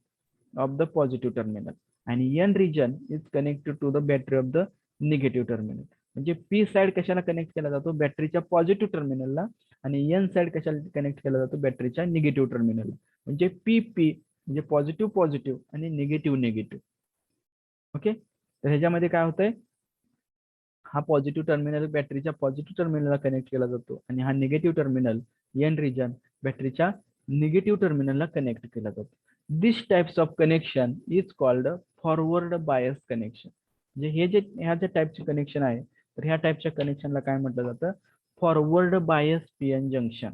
of the positive terminal आणि N region is connected to the battery of the negative terminal. म्हणजे पी साइड कशाला कनेक्ट केला जातो, बॅटरीच्या पॉझिटिव्ह टर्मिनलला आणि एन साइड कशाला कनेक्ट केला जातो, बॅटरीच्या निगेटिव्ह टर्मिनलला. म्हणजे पी पी म्हणजे पॉझिटिव्ह पॉझिटिव्ह आणि निगेटिव्ह निगेटिव्ह. ओके. तर ह्याच्यामध्ये काय होतंय, हा पॉझिटिव्ह टर्मिनल बॅटरीच्या पॉझिटिव्ह टर्मिनलला कनेक्ट केला जातो आणि हा निगेटिव्ह टर्मिनल एन रिजन बॅटरीच्या निगेटिव्ह टर्मिनलला कनेक्ट केला जातो. This types of connection is called forward bias connection. म्हणजे हे जे ह्या ज्या टाइपचे कनेक्शन आहे तर ह्या टाइपच्या कनेक्शनला काय म्हटलं जातं, forward bias PN junction.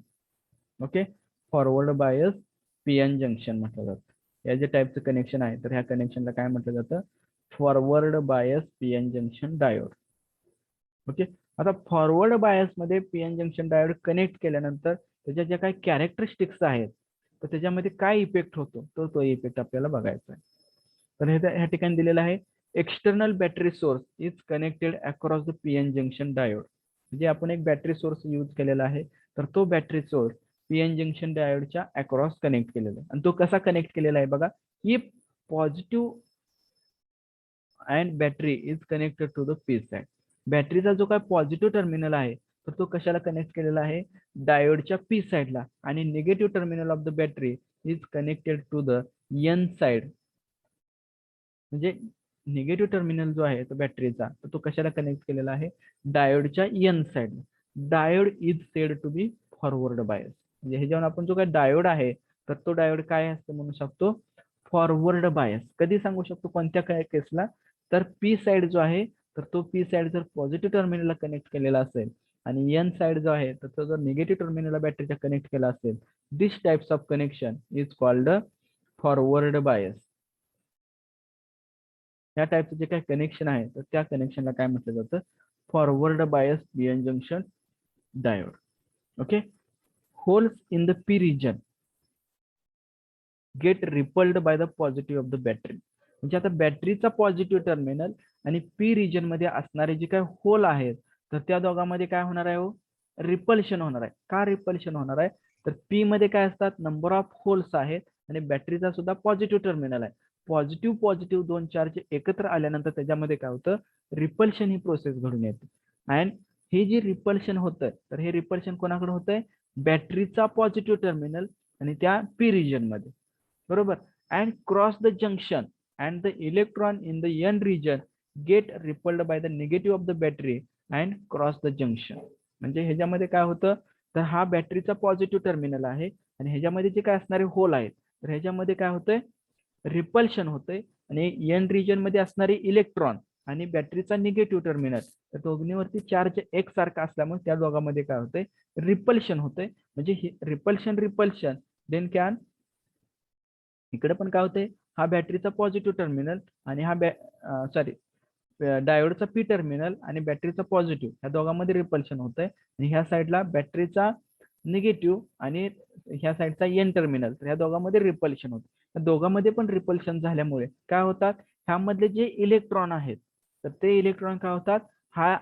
Okay. Forward bias PN junction म्हटलं जातं. या जे टाइपचं कनेक्शन आहे तर ह्या कनेक्शनला काय म्हटलं जातं, forward bias PN junction diode. Okay. आता फॉरवर्ड बायस मध्ये पीएन जंक्शन डायोड कनेक्ट केल्यानंतर त्याच्या ज्या काही कॅरेक्टरिस्टिक्स आहेत तर त्याच्यामध्ये काय इफेक्ट होतो तर तो इफेक्ट आपल्याला बघायचा आहे. तर हे ह्या ठिकाणी दिलेलं आहे, external battery source is connected across the PN junction diode. म्हणजे आपण एक बॅटरी सोर्स यूज केलेला आहे तर तो बॅटरी सोर्स पीएन जंक्शन डायोडच्या अक्रॉस कनेक्ट केलेला आहे. आणि तो कसा कनेक्ट केलेला आहे बघा, ही positive end battery is connected to the P side. बॅटरीचा जो काय पॉझिटिव्ह टर्मिनल आहे तर तो कशाला कनेक्ट केलेला आहे, डायोडच्या पी साइडला आणि negative terminal of the battery is connected to the N side. म्हणजे निगेटिव्ह टर्मिनल जो आहे तो बॅटरीचा तर तो कशाला कनेक्ट केलेला आहे, डायोडच्या एन साइडला. Diode is said to be forward bias. म्हणजे हे जेव्हा आपण जो काय डायोड आहे तर तो डायोड काय असतं म्हणू शकतो, फॉरवर्ड बायस. कधी सांगू शकतो, कोणत्या काय केसला, तर पी साइड जो आहे तर तो पी साइड जर पॉझिटिव्ह टर्मिनलला कनेक्ट केलेला असेल आणि एन साइड जो आहे तर तो जर निगेटिव्ह टर्मिनलला बॅटरीच्या कनेक्ट केला असेल, this types of connection is called forward bias. या टाइपचं जे काही कनेक्शन आहे तर त्या कनेक्शनला काय म्हटलं जातं, forward bias PN junction diode. Okay. Holes in the P region get repelled by the positive of the battery. म्हणजे आता बॅटरीचा पॉझिटिव्ह टर्मिनल आणि पी रिजन मध्ये असणारे जे काही होल आहेत तर त्या दोघांमध्ये काय होणार आहे, रिपल्शन होणार आहे. का रिपल्शन होणार आहे, तर पी मध्ये काय असतात, नंबर ऑफ होल्स आहेत आणि बॅटरीचा सुद्धा पॉझिटिव्ह टर्मिनल आहे. पॉझिटिव्ह पॉझिटिव्ह दोन चार्ज एकत्र आल्यानंतर त्याच्यामध्ये काय होतं, रिपल्शन ही प्रोसेस घडून येते. अँड हे जे रिपल्शन होतं तर हे रिपल्शन कोणाकडे होतंय, बॅटरीचा पॉझिटिव्ह टर्मिनल आणि त्या पी रिजन मध्ये. बरोबर. And cross the junction and the electron in the n region get repelled by the negative of the battery and cross the junction. म्हणजे ह्याच्यामध्ये काय होतं, तर हा बॅटरीचा पॉझिटिव्ह टर्मिनल आहे आणि ह्याच्यामध्ये जे काय असणारे होल आहेत, तर ह्याच्यामध्ये काय होतंय, रिपल्शन होतंय आणि एन रिजन मध्ये असणारे इलेक्ट्रॉन आणि बॅटरीचा निगेटिव्ह टर्मिनल, तर दोन्हीवरती चार्ज एक सारखा असल्यामुळे त्या दोघांमध्ये काय होतंय, रिपल्शन होतंय. म्हणजे रिपल्शन देन कॅन, इकडे पण काय होतंय, हा बॅटरीचा पॉझिटिव्ह टर्मिनल आणि हा डायोडचा पी टर्मिनल आणि बॅटरीचा पॉझिटिव्ह, ह्या दोघांमध्ये रिपल्शन होतंय आणि ह्या साईडला बॅटरीचा निगेटिव्ह आणि ह्या साईडचा एन टर्मिनल, तर ह्या दोघांमध्ये रिपल्शन होतं. त्या दोघांमध्ये पण रिपल्शन झाल्यामुळे काय होतात, ह्यामधले जे इलेक्ट्रॉन आहेत, तर ते इलेक्ट्रॉन काय होतात, हा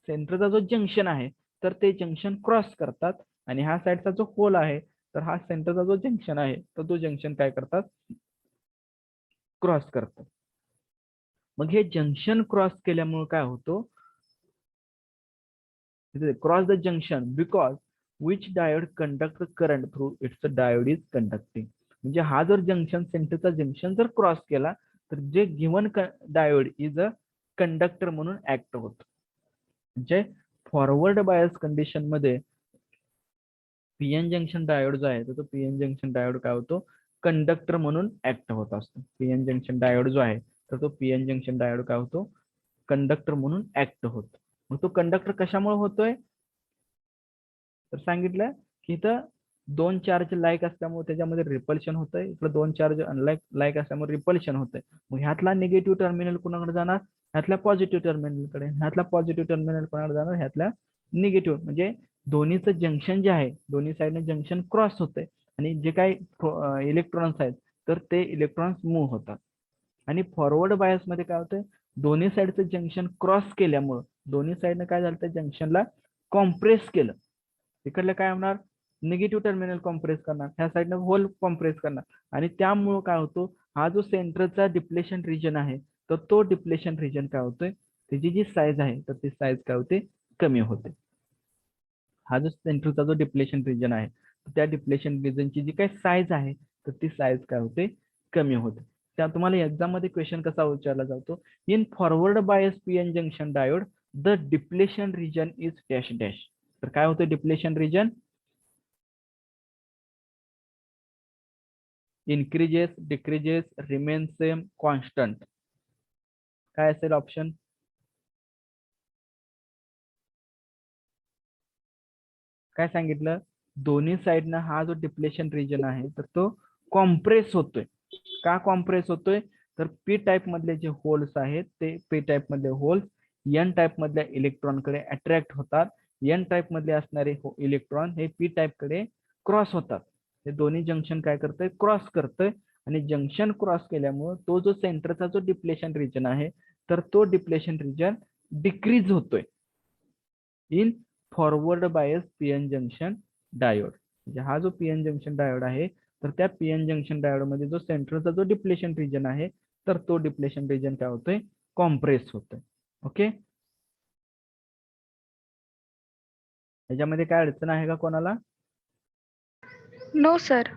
सेंटरचा जो जंक्शन आहे, तर ते जंक्शन क्रॉस करतात आणि ह्या साईडचा जो होल आहे, तर हा सेंटरचा जो जंक्शन आहे, तर तो जंक्शन काय करतात, क्रॉस करतात. मग हे जंक्शन क्रॉस केल्यामुळे काय होतो, cross the junction because which diode conduct current through it's diode is conducting. म्हणजे हा जर जंक्शन सेंटरचा जंक्शन जर क्रॉस केला, तर जे given diode is a conductor म्हणून ऍक्ट होत. म्हणजे फॉरवर्ड बायस कंडिशन मध्ये पीएन जंक्शन डायोड जो आहे, तर तो पीएन जंक्शन डायोड काय होतो, कंडक्टर म्हणून ऍक्ट होत असतो. पीएन जंक्शन डायोड जो आहे, तर तो पीएन जंक्शन डायोड काय होतो, कंडक्टर म्हणून ऍक्ट होतो. मग तो कंडक्टर कशामुळे होतोय, तर सांगितलं की इथं दोन चार्ज लाईक असल्यामुळे त्याच्यामध्ये रिपल्शन होतंय, इकडे दोन चार्ज अनलाईक लाईक असल्यामुळे रिपल्शन होतंय. मग ह्यातला निगेटिव्ह टर्मिनल कोणाकडे जाणार, ह्यातल्या पॉझिटिव्ह टर्मिनलकडे, ह्यातला पॉझिटिव्ह टर्मिनल कोणाकडे जाणार, ह्यातल्या निगेटिव्ह. म्हणजे दोन्हीचं जंक्शन जे आहे, दोन्ही साईडने जंक्शन क्रॉस होतंय आणि जे काही इलेक्ट्रॉन्स आहेत, तर ते इलेक्ट्रॉन्स मूव्ह होतात. आणि फॉरवर्ड बायस मध्ये काय होतंय, दोन्ही साईडचं जंक्शन क्रॉस केल्यामुळं दोन्ही साईडनं काय झालं, जंक्शनला कॉम्प्रेस केलं. तिकडलं काय होणार, निगेटिव्ह टर्मिनल कॉम्प्रेस करणार, ह्या साईडनं होल कॉम्प्रेस करणार आणि त्यामुळं काय होतो, हा जो सेंटरचा डिप्लेशन रिजन आहे, तर तो डिप्लेशन रिजन काय होतोय, त्याची जी साईज आहे, तर ती साईज काय होते, कमी होते. हा जो सेंटरचा जो डिप्लेशन रिजन आहे, त्या डिप्लेशन रिजनची जी काही साईज आहे, तर ती साईज काय होते, कमी होते. त्या तुम्हाला एक्झाम मध्ये क्वेश्चन कसा विचारला जातो, in forward bias PN junction diode the depletion region is dash dash. तर काय होतं depletion region, increases, decreases, remain same, constant. काय असेल ऑप्शन, काय सांगितलं, दोन्ही साईडनं हा जो डिप्लेशन रिजन आहे, तर तो कॉम्प्रेस होतोय. का कॉम्प्रेस होतोय, तर पी टाईप मधले जे होल्स आहेत, ते पी टाईप मधले होल्स एन टाईप मधल्या इलेक्ट्रॉनकडे अट्रॅक्ट होतात. एन टाईप मधले असणारे इलेक्ट्रॉन हे पी टाईप कडे क्रॉस होतात. हे दोन्ही जंक्शन काय करतंय, क्रॉस करतंय आणि जंक्शन क्रॉस केल्यामुळे तो जो सेंटरचा जो डिप्लेशन रिजन आहे, तर तो डिप्लेशन रिजन डिक्रीज होतोय in forward bias PN junction diode. म्हणजे हा जो पीएन जंक्शन डायोड आहे, तर त्या पीएन जंक्शन डायोड मध्ये जो सेंटरचा जो डिप्लेशन रिजन आहे, तर तो डिप्लेशन रिजन काय होतोय, कॉम्प्रेस होतोय. ओके, याच्यामध्ये काय अडचण आहे का कोणाला, नो सर.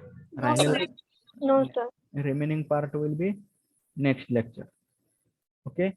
राहिलेला no sir. remaining part will be next lecture. Okay.